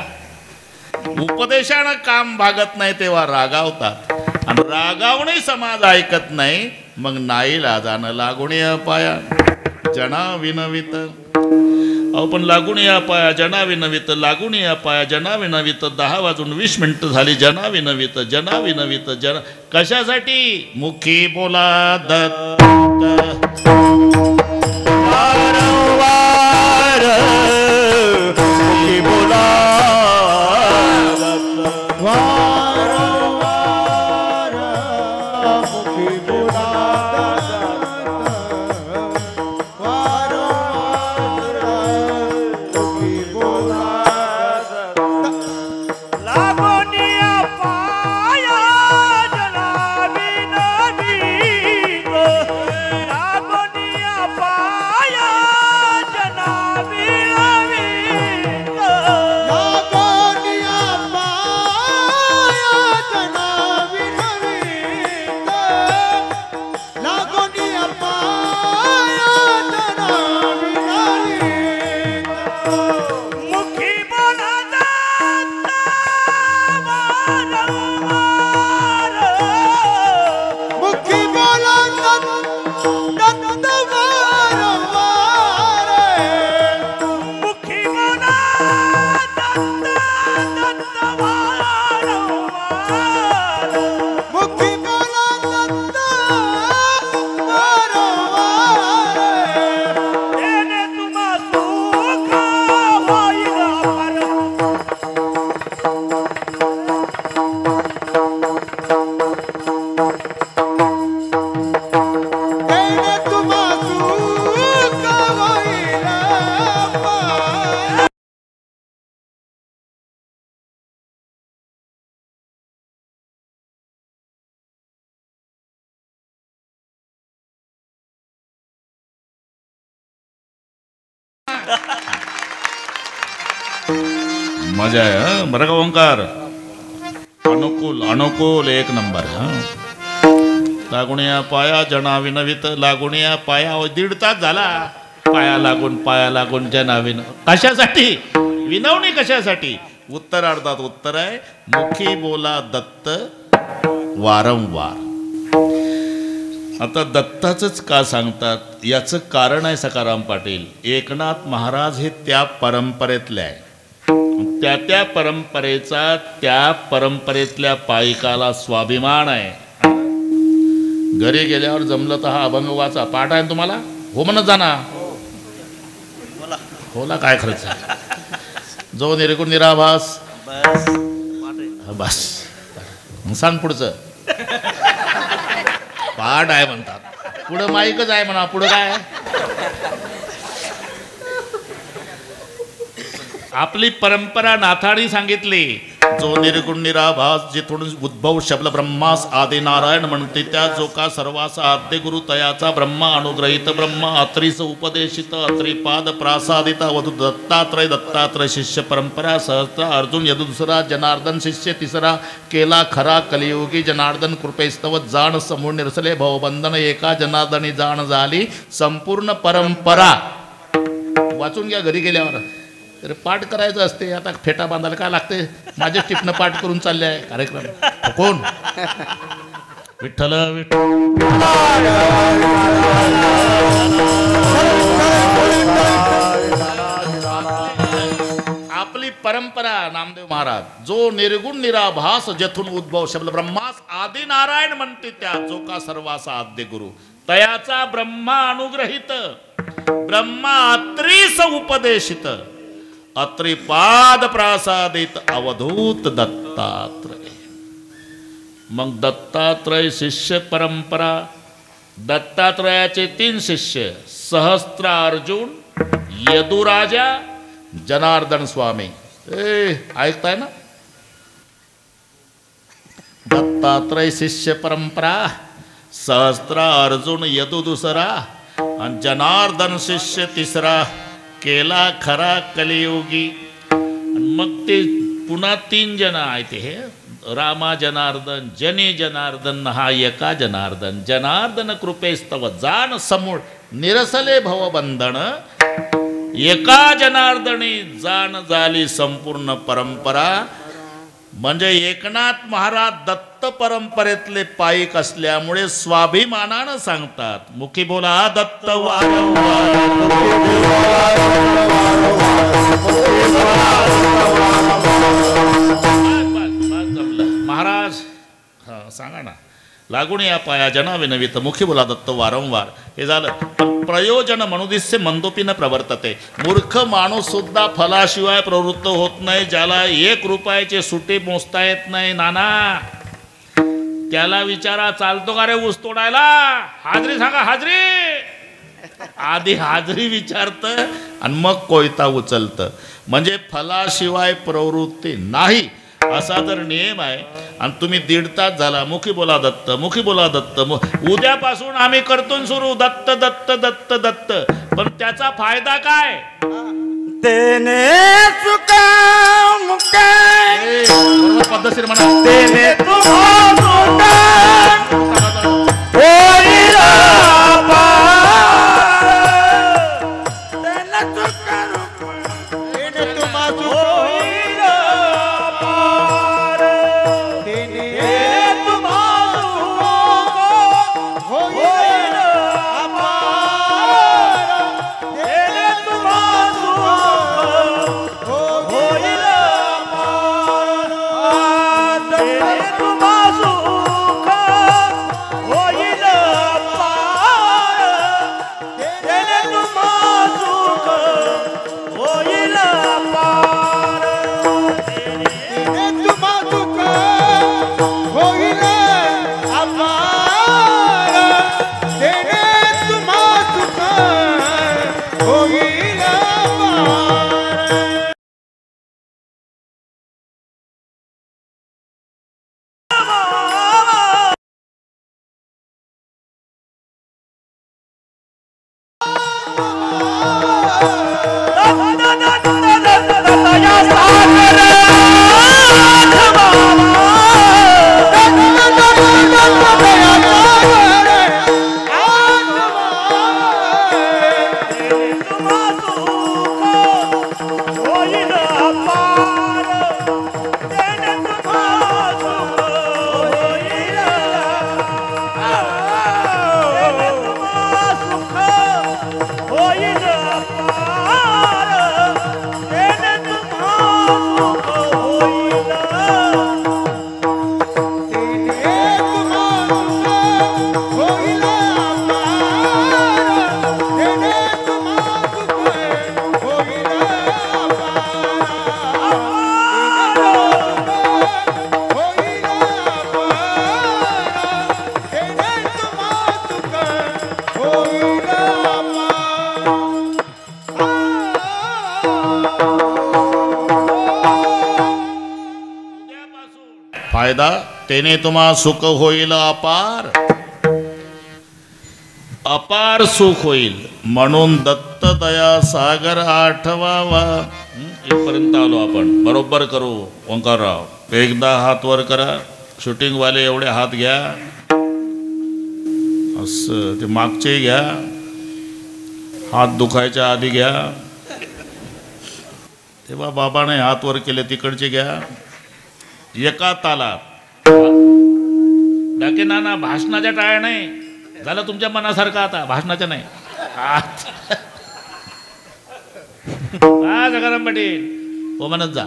उपदेशानं काम भागत नाही तेव्हा रागावतात, आणि रागावणे समाज ऐकत नाही, मग नाईलाजानं लागून या पाया जना विनवित. अहो पण लागून या पाया जना विनवित, लागून या पाया जना विनवित. 10 वाजून 20 मिनिटं झाली. जना विनवित, जना विनवित, जना कशासाठी? मुखी बोला दत्त वारंवार मुखी बोला वारंवार मुखी बोला वारंवार मुखी बोला लागोनिया पाया जना विनवित, लागोनिया पाया जना विनवित. लागोनिया पाया जना विनवित, लागोनिया पाया जना विनवित. मुखी बोला दत्त वारंवार, मुखी बोला दत्त वारंवार, मुखी बोला दत्त वारंवार. मुखी बोला दत्त वारंवार. त्याने तुम्हा सुख होईल अपार. तेने तुम्हा सुख होईल अपार. मजा आहे हं? बरं का ओंकार, अनुकूल अनुकूल एक नंबर. लागुनिया पाया जना विनवित, लागुनिया पाया. अहो, 1.5 तास झाला पाया लागून जना विन. कशासाठी विनवणी? कशासाठी? उत्तरार्धात उत्तर आहे, मुखी बोला दत्त वारंवार. आता दत्ताचंच का सांगतात याचं कारण आहे सखाराम पाटील. एकनाथ महाराज हे त्या परंपरेतले आहे, त्या परंपरेचा त्या परंपरेतल्या पायिकाला स्वाभिमान आहे. घरी गेल्यावर जमलं तर हा अभंग वाचा. पाठ आहे ना तुम्हाला? हो म्हणत जाना. होला काय खर्च जो निर्गुण निराभास बस. मग सांग पुढचं. पाठ आहे म्हणतात, पुढं माईकच आहे म्हणा. पुढं काय? आपली परंपरा नाथाडी सांगितली. जो निर्गुण निराभास, जिथून उद्भव शब्द ब्रह्मास आदि नारायण म्हणते, त्या जो का सर्वासा आद्य गुरु तयाचा ब्रह्मा अनुग्रहित ब्रह्मा अत्रीस उपदेशित अत्रिपाद प्रासादित वधू दत्तात्रय शिष्य परंपरा सहस्त्र अर्जुन यदु दुसरा जनार्दन शिष्य तिसरा केला खरा कलियुगी जनार्दन कृपेस्तव जाण समूळ निरसले भवबंधन एका जनार्दनी जाण झाली संपूर्ण परंपरा. वाचून घ्या घरी गेल्यावर. तर पाठ करायचं असते. आता फेटा बांधायला काय लागते? माझ्या टिपणं पाठ करून चालले आहे कार्यक्रम. कोण? विठ्ठल आपली परंपरा. नामदेव महाराज, जो निर्गुण निराभास जथून उद्भव शब्द ब्रह्मास आदि नारायण म्हणते, त्या जो का सर्वासा आद्य गुरु तयाचा ब्रह्मा अनुग्रहित ब्रह्मा अत्रीस उपदेशित अत्रिपाद प्रासादित अवधूत दत्तात्रय. मग दत्तात्रय शिष्य परंपरा. दत्तात्रयाचे 3 शिष्य, सहस्त्र अर्जुन, यदुराजा, जनार्दन स्वामी. ऐकताय ना? दत्तात्रय शिष्य परंपरा, सहस्त्र अर्जुन यदु दुसरा आणि जनार्दन शिष्य तिसरा, केला खरा कलियुगी. मग ते पुन्हा 3 जण आहेत. हे रामा जनार्दन, जने जनार्दन, हा एका जनार्दन. जनार्दन कृपेस्तव जाण समूळ निरसले भवबंधन एका जनार्दनी जाण झाली संपूर्ण परंपरा. म्हणजे एकनाथ महाराज दत्त परंपरेतले पाईक असल्यामुळे स्वाभिमानानं सांगतात. मुखी बोला दत्त वारंवार. महाराज हा सांगा ना. लागून या पाया जना विनवित मुखी बोला दत्त वारंवार. हे झालं. पण प्रयोजन मनुदिस्य मंदोपीनं प्रवर्तते. मूर्ख माणूस सुद्धा फलाशिवाय प्रवृत्त होत नाही. ज्याला 1 रुपयाचे सुटे मोजता येत नाही नाना, त्याला विचारा चालतो का रे ऊस तोडायला? हाजरी सांगा हाजरी. आधी हाजरी विचारतं आणि मग कोयता उचलतं. म्हणजे फलाशिवाय प्रवृत्ती नाही असा जर नियम आहे. आणि तुम्ही 1.5 तास झाला मुखी बोला दत्त मुखी बोला दत्त. उद्यापासून आम्ही करतो सुरू दत्त दत्त दत्त दत्त. पण त्याचा फायदा काय? तेने चुका मुका पद्धतशीर म्हणा. तेने तुम्हा होईल पार. तेने चुका तेने तुम्हा होईल पार. तेने तुम्हा होईल पार. तेने तुम्हा होईल पार. तेने तुम्हा सुख होईल पार. तेने तुम्हा सुख होईल पार. तेने तुम्हा सुख होईल अपार. तेने तुम्हा सुख होईल अपार. फायदा तेने तुम्हा सुख होईल अपार. अपार सुख होईल म्हणून दत्त दया सागर आठवावा. इथपर्यंत आलो आपण. बरोबर करू ओंकारराव. एकदा हात वर करा. शूटिंग वाले एवढे हात घ्या. असं ते मागचे घ्या. हात दुखायच्या आधी घ्या. तेव्हा बाबाने हात वर केले तिकडचे घ्या. एका तालात डाके नाना भाषणाच्या टाळ्या नाही. झालं तुमच्या मनासारखं आता भाषणाच्या नाही. सकाराम पाटील हो म्हणत जा.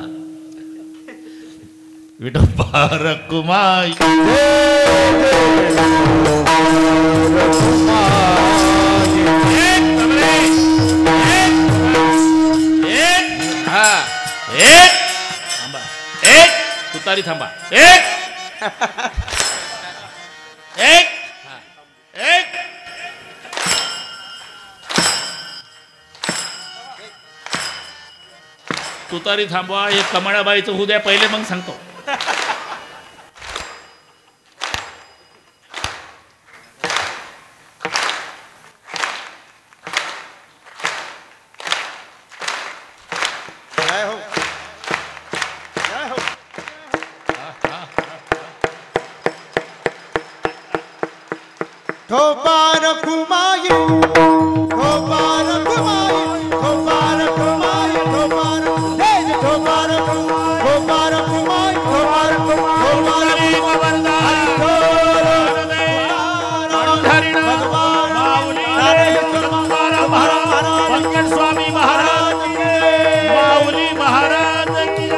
विठोबा रकुमाई तुतारी थांबा. एक तुतारी थांबवा. हे कमळाबाईचं होऊ द्या पहिले मग सांगतो. Tobar Kumai, Tobar Kumai, Tobar Swami Maharaj माऊली महाराज की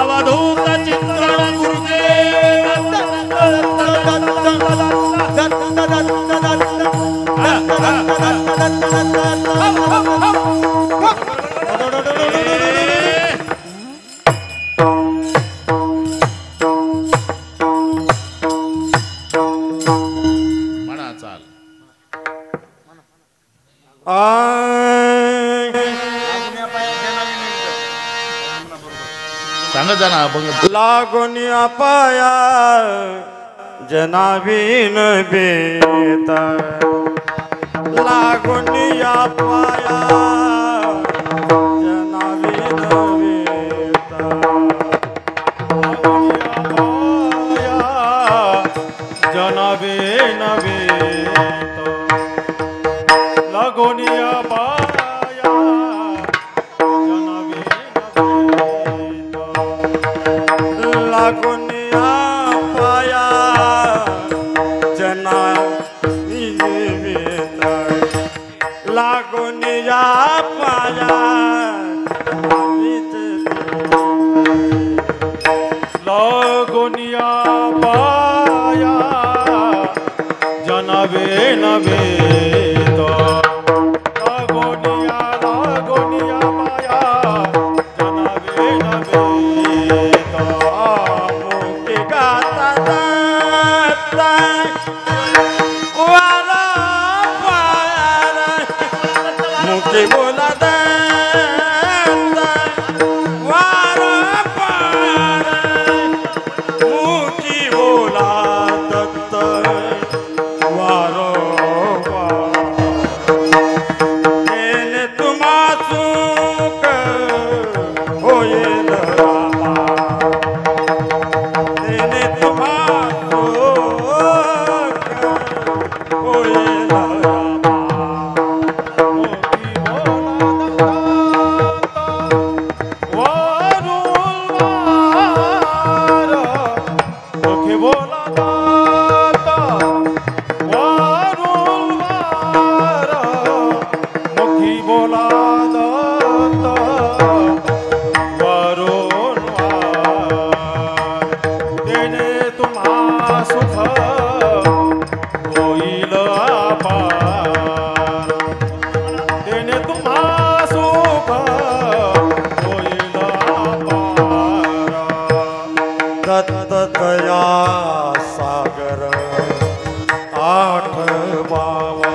अवधूत चित्रण म्हणा चाल सांगा जाना बघ लागोनिया पाया जनावीन बेत लागोनिया पाया जनावीन बेत लागोनिया पाया जनावीन बेत लागोनिया पाया जनावीन लागोनिया पाया जना लागोनिया पाया लागोनिया पाया जनवे नवे तो लागोनिया लागोनिया पाया जनवे नवे तो मुक्ति गाता दाता वाला पाया मुक्ति बोला दाता वाला पाया मुक्ति बोला दत्त वारो तेने तुम्हा सुख होईल रामा तेने तुम्हा सुख होईल रामा मोठी बोला वारो मोठी बोला मुखी बोला वरुण तेने तुम्हा सुख होईल अपार तेने तुम्हा सुख होईल अपार दत्त दया सागर आठवावा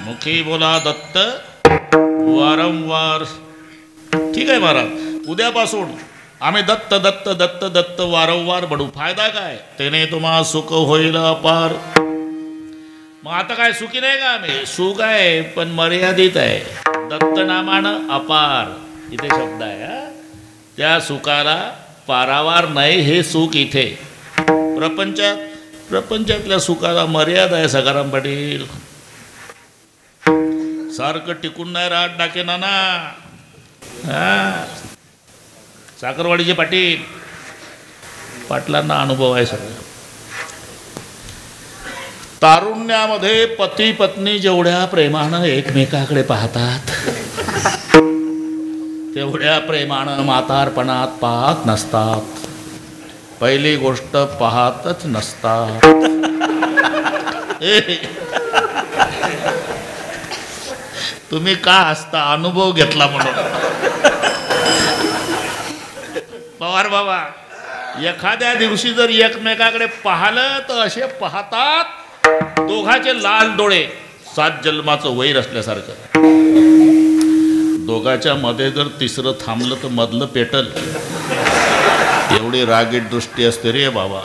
मुखी बोला दत्त वारंवार. ठीक आहे महाराज, उद्यापासून आम्ही दत्त दत्त दत्त दत्त वारंवार बडू. फायदा काय? त्याने तुम्हा सुख होईल अपार. मग आता काय सुखी नाही का आम्ही? सुख आहे पण मर्यादित आहे. दत्त नामानं अपार इथे शब्द आहे हा. त्या सुखाला पारावार नाही हे सुख इथे. प्रपंचातल्या सुखाला मर्यादा आहे सखाराम पाटील. सारखं टिकून नाही राहत डाके नाना. हा साखरवाडीचे पाटील, पाटलांना अनुभव आहे सगळं. तारुण्यामध्ये पती पत्नी जेवढ्या प्रेमानं एकमेकाकडे पाहतात तेवढ्या प्रेमानं म्हातारपणात पाहत नसतात. पहिली गोष्ट पाहतच नसतात. तुम्ही का हसता? अनुभव घेतला म्हणून. पवार बाबा, एखाद्या दिवशी जर एकमेकाकडे पाहिलं तर असे पाहतात दोघाचे लाल डोळे 7 जन्माचं वैर असल्यासारखं. दोघाच्या मध्ये जर तिसरं थांबलं तर मधलं पेटल. एवढी रागीट दृष्टी असते रे बाबा.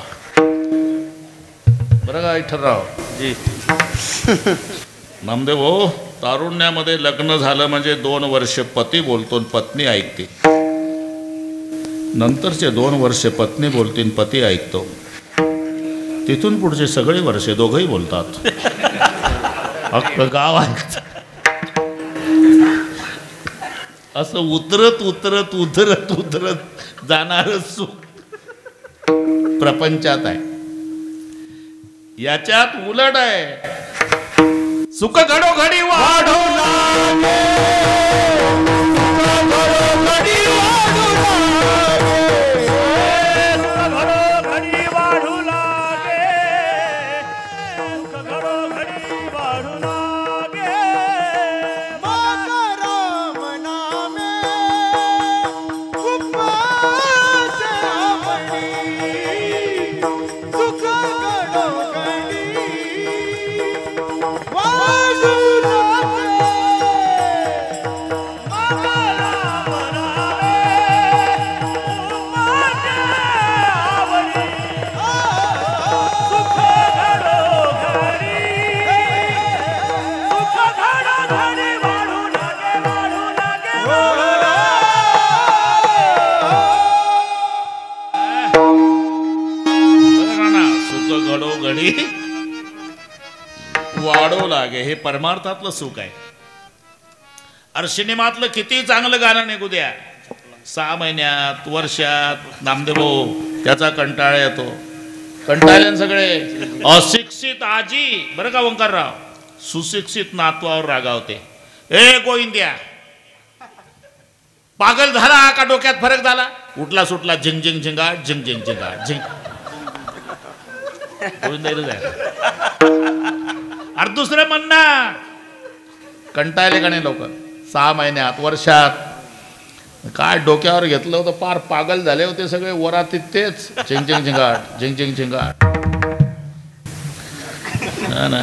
बरं का विठ्ठलराव जी? नामदेव हो, तारुण्यामध्ये लग्न झालं म्हणजे 2 वर्ष पती बोलतो आणि पत्नी ऐकते. नंतरचे 2 वर्ष पत्नी बोलतील, पती ऐकतो. तिथून पुढचे सगळे वर्ष दोघंही बोलतात. अख्खं गाव ऐकतं. असं उतरत उतरत उतरत उतरत जाणारं सुख प्रपंचात आहे. याच्यात उलट आहे. सुख घडोघडी वाढू लागे, घडी वाढू लागे, घडी वाढू लागे. माता राम नामे उपवास आवडी, सुख घडोघडी वाढू लागे. माता राम नामे उपवास आवडी, सुख घडोघडी, सुख घडोघडी वाढू लागे, वाढू लागे, वाढू बघा ना, सुख घडोघडी वाढू लागे हे परमार्थातलं सुख आहे. अरे सिनेमातलं किती चांगलं गाणं निघू द्या, 6 महिन्यात वर्षात नामदेव त्याचा कंटाळा येतो. कंटाळल्यान सगळे. अशिक्षित आजी बरं का ओंकारराव, सुशिक्षित नातवावर रागावते. ए गोविंद्या, पागल झाला का डोक्यात फरक झाला? उठला सुटला झिंग झिंग झिंगाट झिंग झिंग झिंगाट झिंग. गोविंद अरे दुसरं म्हणणार. कंटाळले का नाही लोक? 6 महिन्यात वर्षात काय डोक्यावर घेतलं होतं, पार पागल झाले होते सगळे. वरातीत तेच झिंग झिंग झिंगाट झिंग झिंग झिंगाट. ना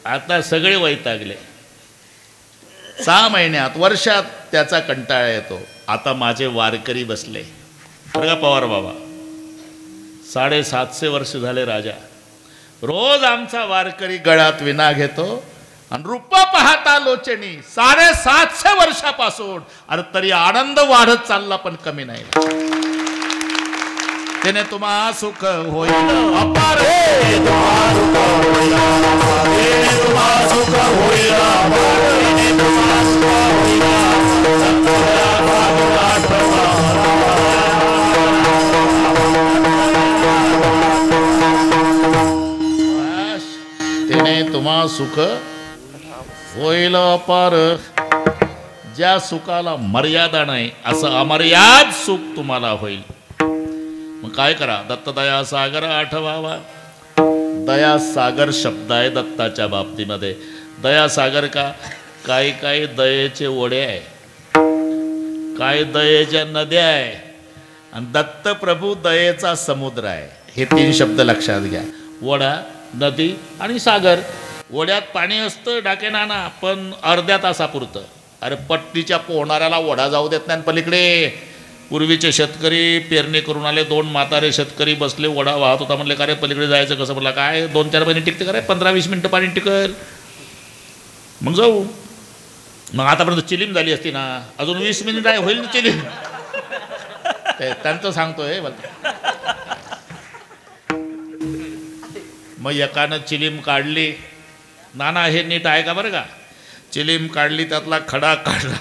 आता सगळे वैतागले. 6 महिन्यात वर्षात त्याचा कंटाळा येतो. आता माझे वारकरी बसले बरं का पवार बाबा. 750 वर्ष झाले राजा. रोज आमचा वारकरी गळ्यात विना घेतो आणि रूप पाहता लोचनी 750 वर्षापासून, अरे तरी आनंद वाढत चालला पण कमी नाही. त्याने तुम्हा सुख होईल अपार, त्याने तुम्हा सुख होईल अपार. ज्या सुखाला मर्यादा नाही असं अमर्याद सुख तुम्हाला होईल. मग काय करा, दत्तदया सागर आठवावा. दया सागर शब्द आहे दत्ताच्या बाबतीमध्ये. दया सागर का, काही काही दयेचे ओढे आहे, काही दयेच्या नद्या आहे, आणि दत्त प्रभू दयेचा समुद्र आहे. हे 3 शब्द लक्षात घ्या. ओढा, नदी आणि सागर. ओढ्यात पाणी असतं डाकेनाना, पण अर्ध्या तासापुरतं. अरे पट्टीच्या पोहणाऱ्याला ओढा जाऊ देत नाही. पलीकडे पूर्वीचे शेतकरी पेरणी करून आले, 2 म्हातारे शेतकरी बसले, ओढा वाहत होता. म्हणले का रे पलीकडे जायचं कसं? म्हणलं काय 2-4 महिने टिकते का रे, 15-20 मिनटं पाणी टिकल, मग जाऊ. मग आतापर्यंत चिलीम झाली असती ना, अजून 20 मिनिट आहे होईल ना चिलीम. त्यांचं सांगतोय बघा. मग एकानं चिलीम काढली. नाना हे नीट आहे का बरं का. चिलीम काढली, त्यातला खडा काढला.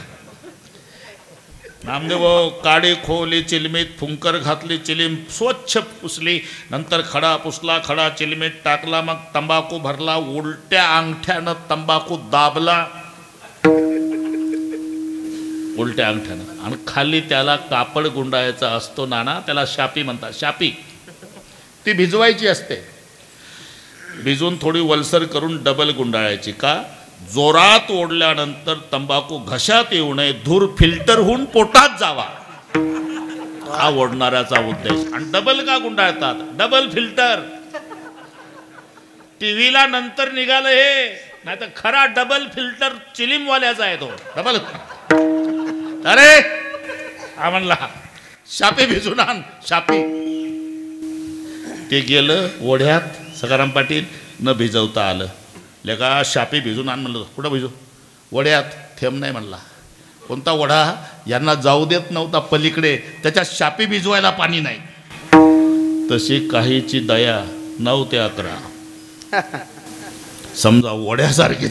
नामदेव काडी खोली चिलमीत, फुंकर घातली, चिलीम स्वच्छ पुसली, नंतर खडा पुसला, खडा चिलमीत टाकला, मग तंबाखू भरला, उलट्या अंगठ्यानं तंबाखू दाबला, उलट्या अंगठ्यानं, आणि खाली त्याला कापड गुंडाळायचा असतो नाना, त्याला शापी म्हणतात. शापी ती भिजवायची असते, भिजवून थोडी वलसर करून डबल गुंडाळायची. का? जोरात ओढल्यानंतर तंबाखू घशात येऊ नये, धूर फिल्टर होऊन पोटात जावा, हा ओढणाऱ्याचा उद्देश. आणि डबल का गुंडाळतात? Double filter. टीव्हीला नंतर निघालं हे, नाही तर खरा डबल फिल्टर चिलीमवाल्याचा आहे तो. डबल. अरे हा म्हणला शापी भिजून आण, शापी. ते गेलं ओढ्यात, सखाराम पाटील न भिजवता आलं. लेका शापी भिजून आण म्हणलं. कुठं भिजू? ओढ्यात. थेंब नाही म्हणला. कोणता ओढा? यांना जाऊ देत नव्हता पलीकडे, त्याच्यात शापी भिजवायला पाणी नाही. तशी काहीची दया 9 ते 11 समजा ओढ्यासारखी.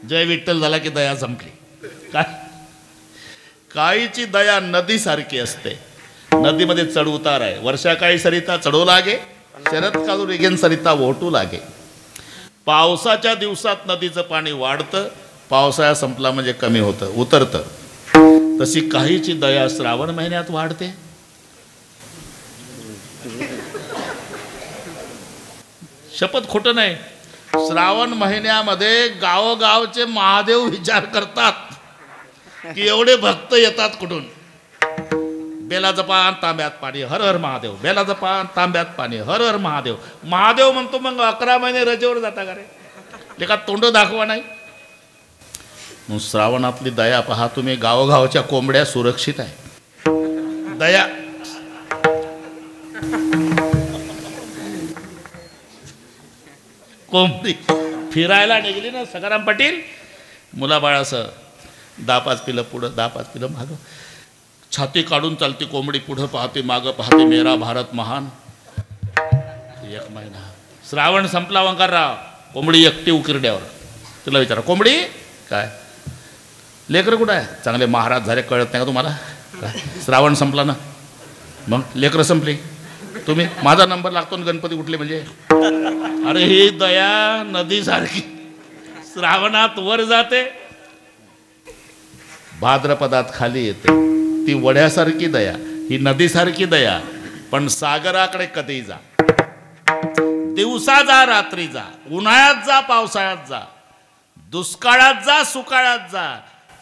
जय विठ्ठल झाला की दया संपली. काय? काहीची दया नदीसारखी असते. नदीमध्ये चढ उतार आहे. वर्षा काळी सरिता चढू लागे, शरद काळू रेगेन सरिता ओटू लागे. पावसाच्या दिवसात नदीचं पाणी वाढतं, पावसाळा संपला म्हणजे कमी होतं, उतरतं. तशी काहीची दया श्रावण महिन्यात वाढते. शपथ खोटं नाही. श्रावण महिन्यामध्ये गावोगावचे महादेव विचार करतात की एवढे भक्त येतात कुठून. बेलाचं पान तांब्यात पाणी, हर हर महादेव. बेलाचं पान तांब्यात पाणी, हर हर महादेव. महादेव म्हणतो मग 11 महिने रजेवर जाता का रे? लेका तोंड दाखवा नाही. मग श्रावणातली दया पहा तुम्ही. गावोगावच्या कोंबड्या सुरक्षित आहे. दया. कोंबडी फिरायला निघली ना सखाराम पाटील, मुलाबाळासह 10-5 पिलं पुढं, 10-5 पिलं मागं, छाती काढून चालती कोंबडी, पुढं पाहते मागं पाहते, मेरा भारत महान. 1 महिना श्रावण संपला. वंकारराव कोंबडी एकटी उकिरड्यावर. तुला विचारा कोंबडी काय लेकरं कुठं आहे? चांगले महाराज झाले, कळत नाही का तुम्हाला? काय श्रावण संपला ना, मग लेकरं संपली. तुम्ही माझा नंबर लागतो ना गणपती उठले म्हणजे. अरे ही दया नदीसारखी श्रावणात वर जाते, भाद्रपदात खाली येते. ती वड्यासारखी दया, ही नदीसारखी दया. पण सागराकडे कधी जा, दिवसा जा रात्री जा, उन्हाळ्यात जा पावसाळ्यात जा, दुष्काळात जा सुकाळात जा,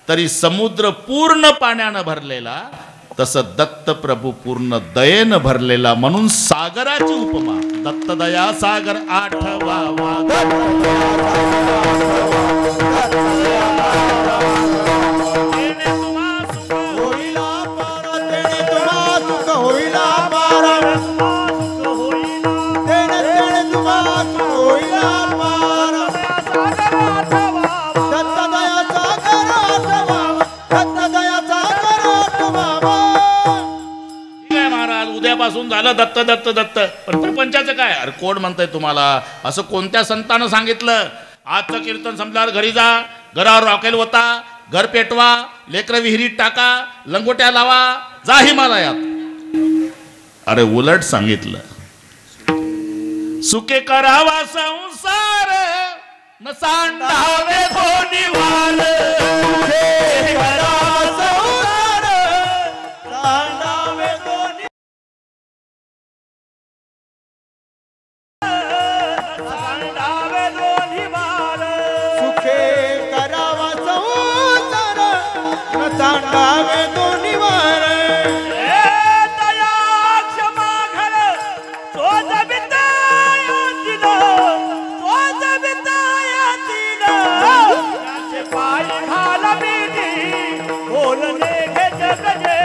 तरी समुद्र पूर्ण पाण्यानं भरलेला, तसं दत्त प्रभू पूर्ण दयेनं भरलेला. म्हणून सागराची उपमा दत्त दया सागर आठवावा. मनापासून झालं दत्त दत्त दत्त. पण प्रपंचाचं काय? अरे कोण म्हणतंय तुम्हाला? असं कोणत्या संतानं सांगितलं? आजचं कीर्तन संपल्यावर घरी जा, घरावर रॉकेल होता, घर पेटवा, लेकरं विहिरीत टाका, लंगोट्या लावा, जा हिमालयात. अरे उलट सांगितलं, सुखे करावा संसार न सांडावे कोणी वाल. सुखे करावा संसार, सांडावे दोन्ही. सांडावे दोन्ही वार. सुखे करावा संसार, न सांडावे दोन्ही वार. दया क्षमा घर तोच बितायातील, तोच बितायातील. त्याचे पाय घाला मिठी, बोलणे घे जगजेठी.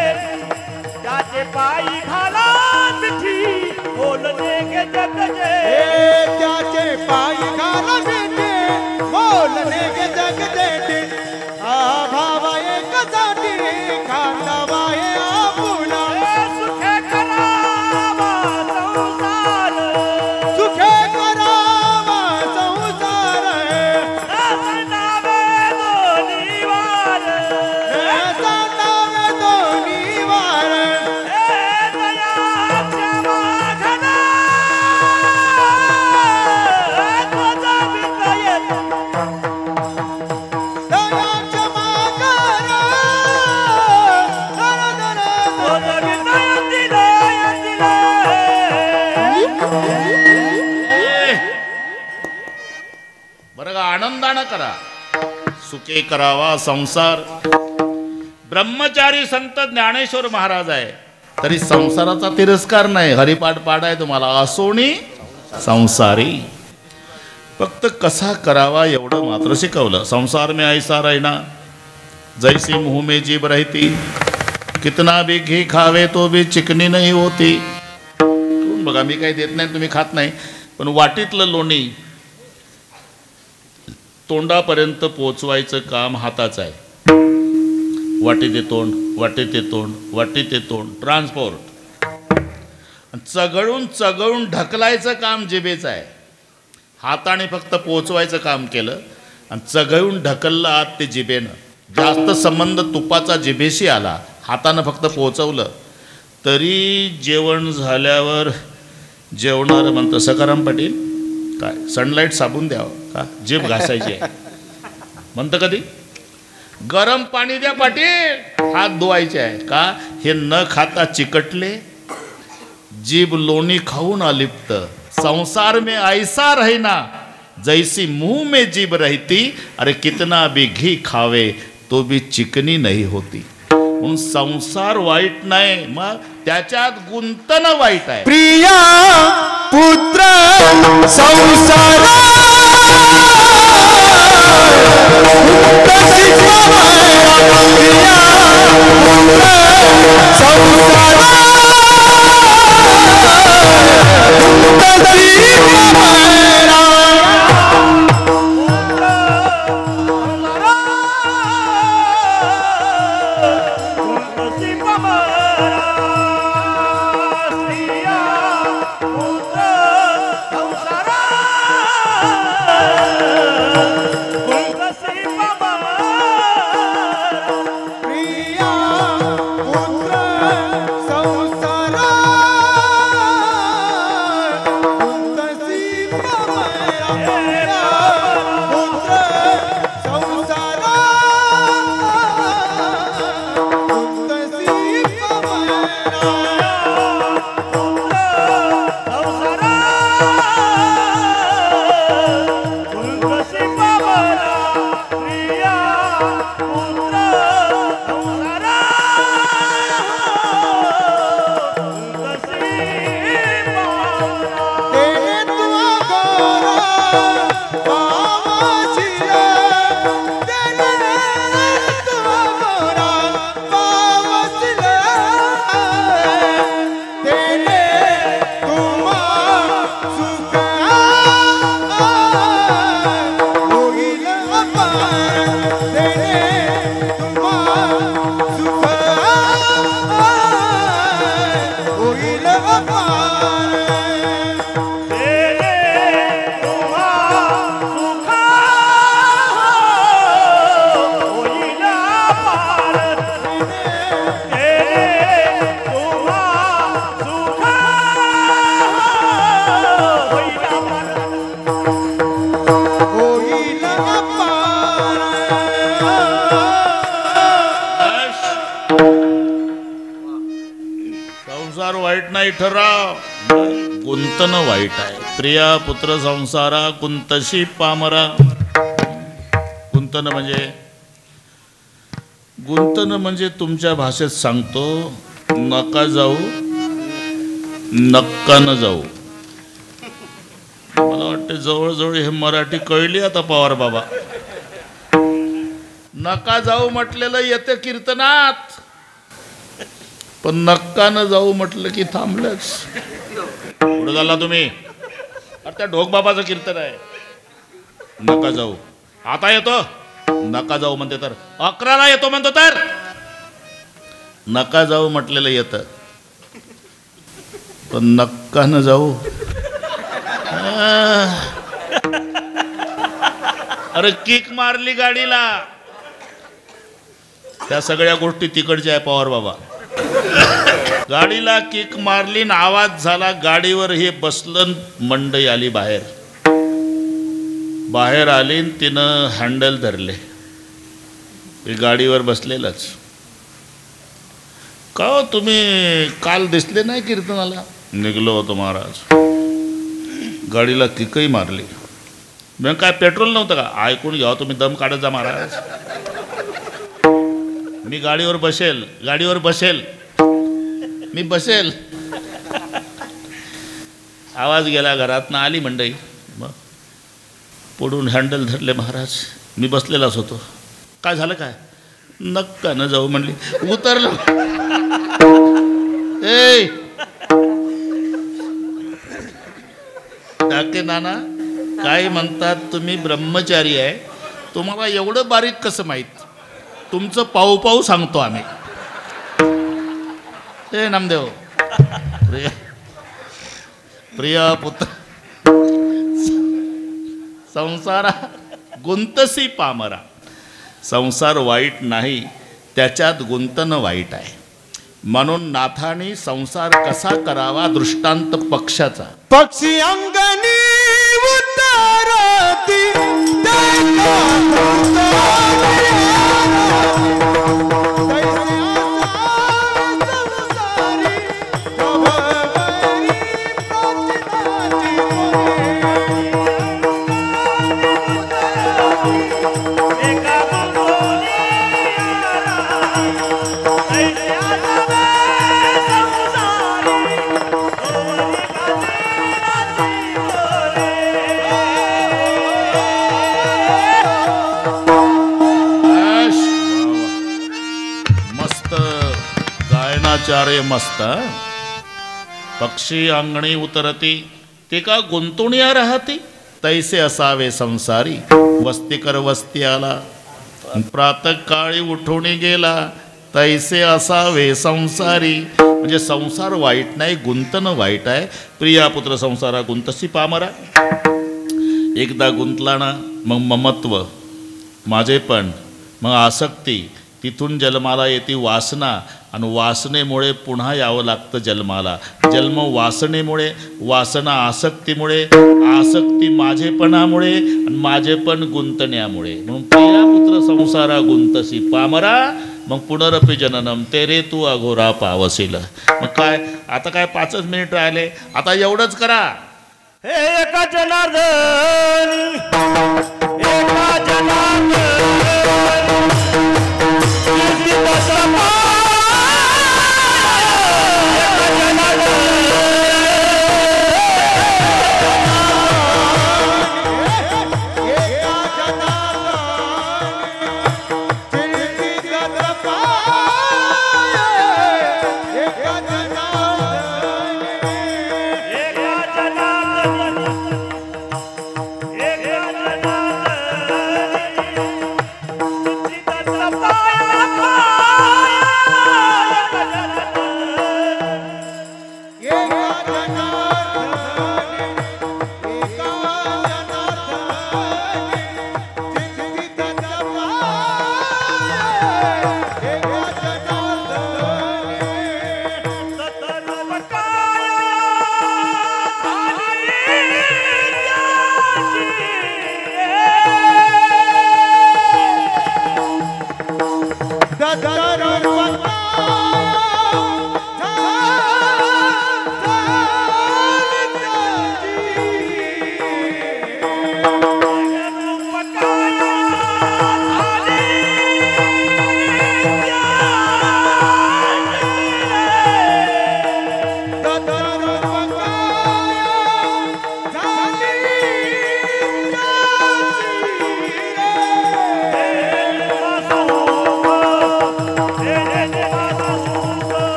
त्याचे पाय घाला मिठी, बोलणे घे जगजेठी. त्याचे पायी घाला भेटे, बोलणे गे जग जेठे. भावा एकसाठी खांदावा हे आपुला. सुखे करावा संसार, सुखे करावा संसार, सांडावे दोन्ही वार. सांडावे दोन्ही वार. दया क्षमा घन तोच बितायतील. दया क्षमा करा. तोच बितायतील, यातील. बरं का, आनंदानं करा. सुखे करावा संसार. ब्रह्मचारी संत ज्ञानेश्वर महाराज आहे, तरी संसाराचा तिरस्कार नाही. हरिपाठ पाठाय तुम्हाला, असोनी संसारी. फक्त कसा करावा एवढं मात्र शिकवलं. संसार में ऐसा रहना जैसी मुंह में जीभ रहती, कितना भी घी खावे तो भी चिकनी नहीं होती. बघा, मी काही देत नाही, तुम्ही खात नाही, पण वाटीतलं लोणी तोंडापर्यंत पोचवायचं काम हाताचं आहे. वाटी ते तोंड, वाटी ते तोंड, वाटी ते तोंड, ट्रान्सपोर्ट. चगळून चगळून ढकलायचं काम जिभेचं आहे. हाताने फक्त पोचवायचं काम केलं आणि चगळून ढकललं आत ते जिभेनं. जास्त संबंध तुपाचा जिभेशी आला, हातानं फक्त पोचवलं तरी जेवण झाल्यावर जेवणार म्हणतं, सकाराम पाटील काय सनलाईट साबून द्यावं का, जीभ घासायची आहे म्हणतं. कधी गरम पाणी द्या पाटील, हात धुवायचे आहे का, हे न खाता चिकटले, जीभ लोणी खाऊन अलिप्त. संसार में ऐसा रहना जैसी मुंह में जीभ रहती, अरे कितना भी घी खावे तो भी चिकनी नहीं होती. म्हणून संसार वाईट नाही, मग त्याच्यात गुंतणं वाईट आहे. प्रिया पुत्र संसार प्रिया पुत्र संसार संसार वाईट नाही ठराव, गुंतन वाईट आहे. प्रिया पुत्र संसारा कुंतशी पामरा. गुंतन म्हणजे तुमच्या भाषेत सांगतो, नका जाऊ, नक्का न जाऊ. मला वाटते जवळजवळ हे मराठी कळली आता पवार बाबा. नका जाऊ म्हटलेलं येते कीर्तनात, पण नक्का न जाऊ म्हटलं की थांबलंच. पुढे झाला तुम्ही. अरे त्या ढोक बाबाचं कीर्तन आहे. नका जाऊ आता येतो, नका जाऊ म्हणते तर 11ला येतो म्हणतो तर नका जाऊ म्हटलेलं येतं, पण नक्का न जाऊ. अरे किक मारली गाडीला. त्या सगळ्या गोष्टी तिकडच्या आहे पवार बाबा. गाडीला किक मारली न आवाज झाला, गाडीवर हे बसलं, मंडई आली बाहेर आली न तिनं हँडल धरले. गाडीवर बसलेलंच. का हो तुम्ही काल दिसले नाही कीर्तनाला? निघलो होतो महाराज. गाडीला किकही मारली. मग काय पेट्रोल नव्हतं का? ऐकून घ्या तुम्ही, दम काढत जा महाराज. मी गाडीवर बसेल, मी बसेल. आवाज गेला, घरातनं आली मंडई. मग पुढून हँडल धरले महाराज. मी बसलेलाच होतो. काय झालं काय? नक्का न जाऊ म्हणली. उतरलो. ए डाके नाना काय म्हणतात, तुम्ही ब्रह्मचारी आहे, तुम्हाला एवढं बारीक कसं माहीत? तुमचं पाहू पाहू सांगतो आम्ही. ए नामदेव, प्रिया पुत्र संसारा गुंतसी पामरा. संसार वाईट नाही, त्याच्यात गुंतन वाईट आहे. म्हणून नाथाने संसार कसा करावा दृष्टांत पक्षाचा. पक्षी अंगणी उतरती चारे मस्त. पक्षी अंगणी उतरती ते का गुंतुणिया राहती, तैसे असावे संसारी. वस्तीकर वस्ती आला, प्रातःकाळी उठून गेला, तैसे असावे संसारी. म्हणजे संसार वाईट नाही, गुंतन वाईट आहे. प्रिया पुत्र संसारा गुंतसी पामरा. एकदा गुंतला ना, मग ममत्व, माझेपण, मग आसक्ती, तिथून जन्माला येते वासना, आणि वासनेमुळे पुन्हा यावं लागतं जन्माला. जन्म वासनेमुळे, वासना आसक्तीमुळे, आसक्ती माझेपणामुळे, आणि माझेपण गुंतण्यामुळे. म्हणून प्रिया पुत्र संसारा गुंतसी पामरा. मग पुनरपि जननम तेरे तू अघोरा पावसील. मग काय आता काय 5च मिनिट राहिले, आता एवढंच करा. हे एका जनार्दन, एका जनार्दन,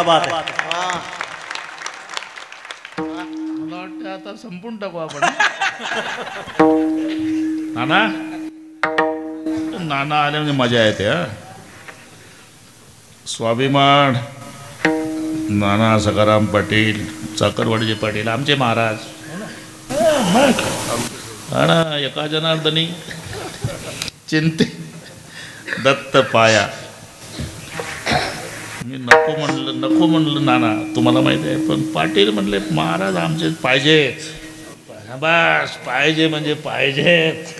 बात है. मला वाटतं आता संपून टाकू आपण. नाना नाना आले म्हणजे मजा येते. हा स्वाभिमान नाना सखाराम पाटील चाकरवाडीचे पाटील आमचे महाराज हा ना. एका जनार्दनी चिंते दत्त पाया. मी नको म्हणलं नाना तुम्हाला माहिती आहे, पण पाटील म्हणले महाराज आमचे पाहिजेच. बस पाहिजे म्हणजे पाहिजेच.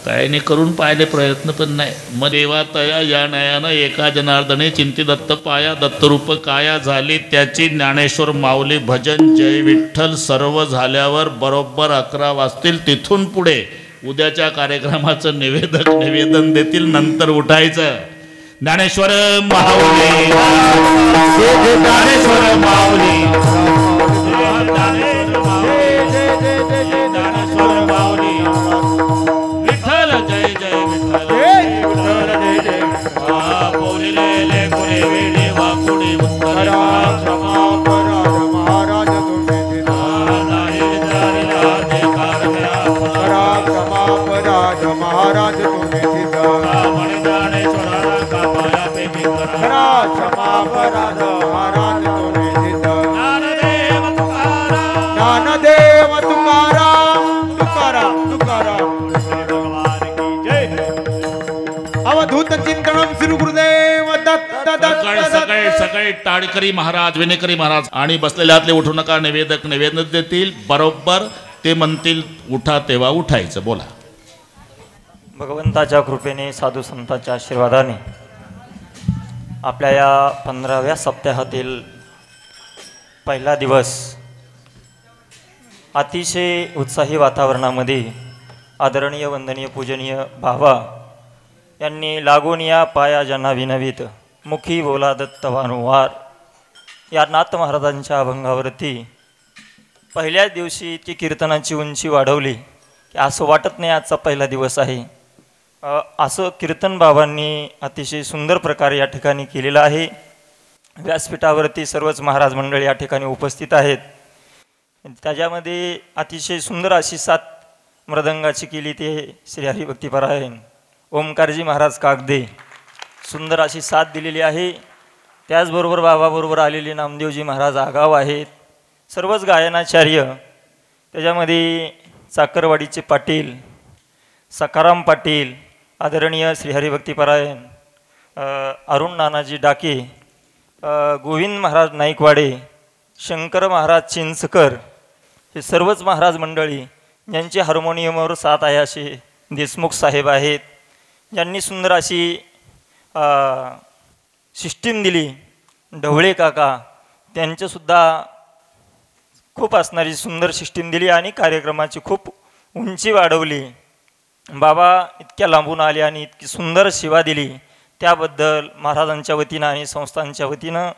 काही करून पाहिले प्रयत्न पण नाही. मग देवा तया या नयानं एका जनार्दने चिंती दत्त पाया दत्तरूप काया झाली त्याची ज्ञानेश्वर माऊली भजन जय विठ्ठल सर्व झाल्यावर बरोबर 11 वाजतील. तिथून पुढे उद्याच्या कार्यक्रमाचं निवेदन देतील. नंतर उठायचं. ज्ञानेश्वर माऊली ज्ञानेश्वर माऊली ज्ञानेश्वर माऊली विठ्ठल जय जय विठ्ठल बोलिले कोणी वेणी वाकुडी उत्तर महाराज महाराज ज्ञानदेव तुकाराम तुकाराम तुकाराम अवधूत चिंतनम श्री गुरुदेव दत्त दत्त. सकाळी टाळकरी महाराज विनेकरी महाराज आणि बसलेल्यातले उठू नका. निवेदक निवेदन देतील. बरोबर ते म्हणतील उठा तेव्हा उठायचं. बोला. भगवंताच्या कृपेने साधू संतांच्या आशीर्वादाने आपल्या या 15व्या सप्ताहातील पहिला दिवस अतिशय उत्साही वातावरणामध्ये आदरणीय वंदनीय पूजनीय बाबा यांनी लागून या पाया ज्यांना विनवीत मुखी बोला दत्त वारंवार या नाथ महाराजांच्या अभंगावरती पहिल्याच दिवशी इतकी कीर्तनाची उंची वाढवली की असं वाटत नाही आजचा पहिला दिवस आहे. असं कीर्तन बाबांनी अतिशय सुंदर प्रकारे या ठिकाणी केलेलं आहे. व्यासपीठावरती सर्वच महाराज मंडळ या ठिकाणी उपस्थित आहेत. त्याच्यामध्ये अतिशय सुंदर अशी साथ मृदंगाची केली ते श्री हरिभक्तीपरायण ओमकारजी महाराज कागदे सुंदर अशी साथ दिलेली आहे. त्याचबरोबर बाबाबरोबर आलेले नामदेवजी महाराज आगाव आहेत. सर्वच गायनाचार्य त्याच्यामध्ये चाकरवाडीचे पाटील सखाराम पाटील आदरणीय श्री हरिभक्तीपरायण अरुण नानाजी डाके गोविंद महाराज नाईकवाडे शंकर महाराज चिंचकर हे सर्वच महाराज मंडळी ज्यांचे हार्मोनियमवर साथ आहे असे देशमुख साहेब आहेत. ज्यांनी सुंदर अशी सिस्टीम दिली. ढवळे काका त्यांचंसुद्धा खूप असणारी सुंदर सिस्टीम दिली आणि कार्यक्रमाची खूप उंची वाढवली. बाबा इतक्या लांबून आले आणि इतकी सुंदर सेवा दिली त्याबद्दल महाराजांच्या वतीनं आणि संस्थांच्या वतीनं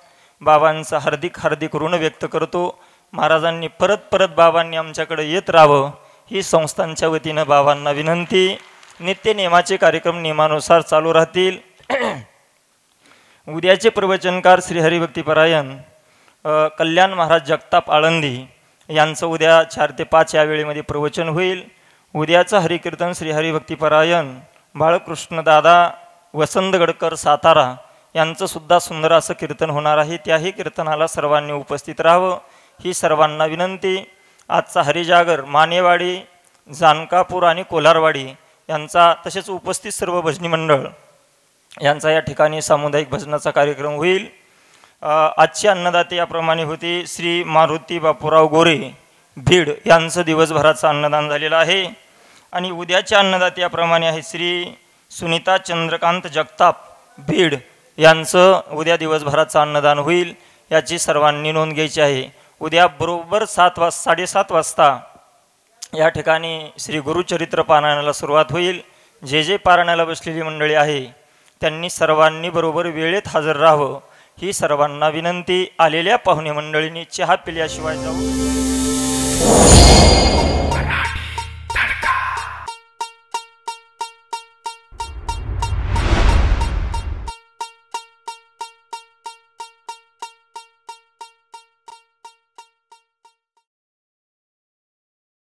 बाबांचं हार्दिक ऋण व्यक्त करतो. महाराजांनी परत बाबांनी आमच्याकडे येत राहावं ही संस्थांच्या वतीनं बाबांना विनंती. नित्य नियमाचे कार्यक्रम नियमानुसार चालू राहतील. उद्याचे प्रवचनकार श्री हरिभक्तीपरायण कल्याण महाराज जगताप आळंदी यांचं उद्या 4 ते 5 या वेळेमध्ये प्रवचन होईल. उद्याचं हरिकीर्तन श्री हरिभक्तीपरायण बाळकृष्णदादा वसंतगडकर सातारा यांचंसुद्धा सुंदर असं कीर्तन होणार आहे. त्याही कीर्तनाला सर्वांनी उपस्थित राहावं ही सर्वांना विनंती. आजचा हरिजागर मानेवाडी जानकापूर आणि कोलारवाडी यांचा तसेच उपस्थित सर्व भजनी मंडळ यांचा या ठिकाणी सामुदायिक भजनाचा कार्यक्रम होईल. आजची अन्नदाते याप्रमाणे होती. श्री मारुती बापूराव गोरे भीड यांचं दिवसभराचं अन्नदान झालेलं आहे. आणि उद्याच्या अन्नदाते याप्रमाणे आहे श्री सुनीता चंद्रकांत जगताप भीड यांचं उद्या दिवसभराचं अन्नदान होईल. याची सर्वांनी नोंद घ्यायची आहे. उद्या बरोबर 7:30 वाजता या ठिकाणी श्री गुरुचरित्र पारायणाला सुरुवात होईल. जे पारायणाला बसलेली मंडळी आहे त्यांनी सर्वांनी बरोबर वेळेत हजर राहावं ही सर्वांना विनंती. आलेल्या पाहुणे मंडळींनी चहा पिल्याशिवाय जाऊ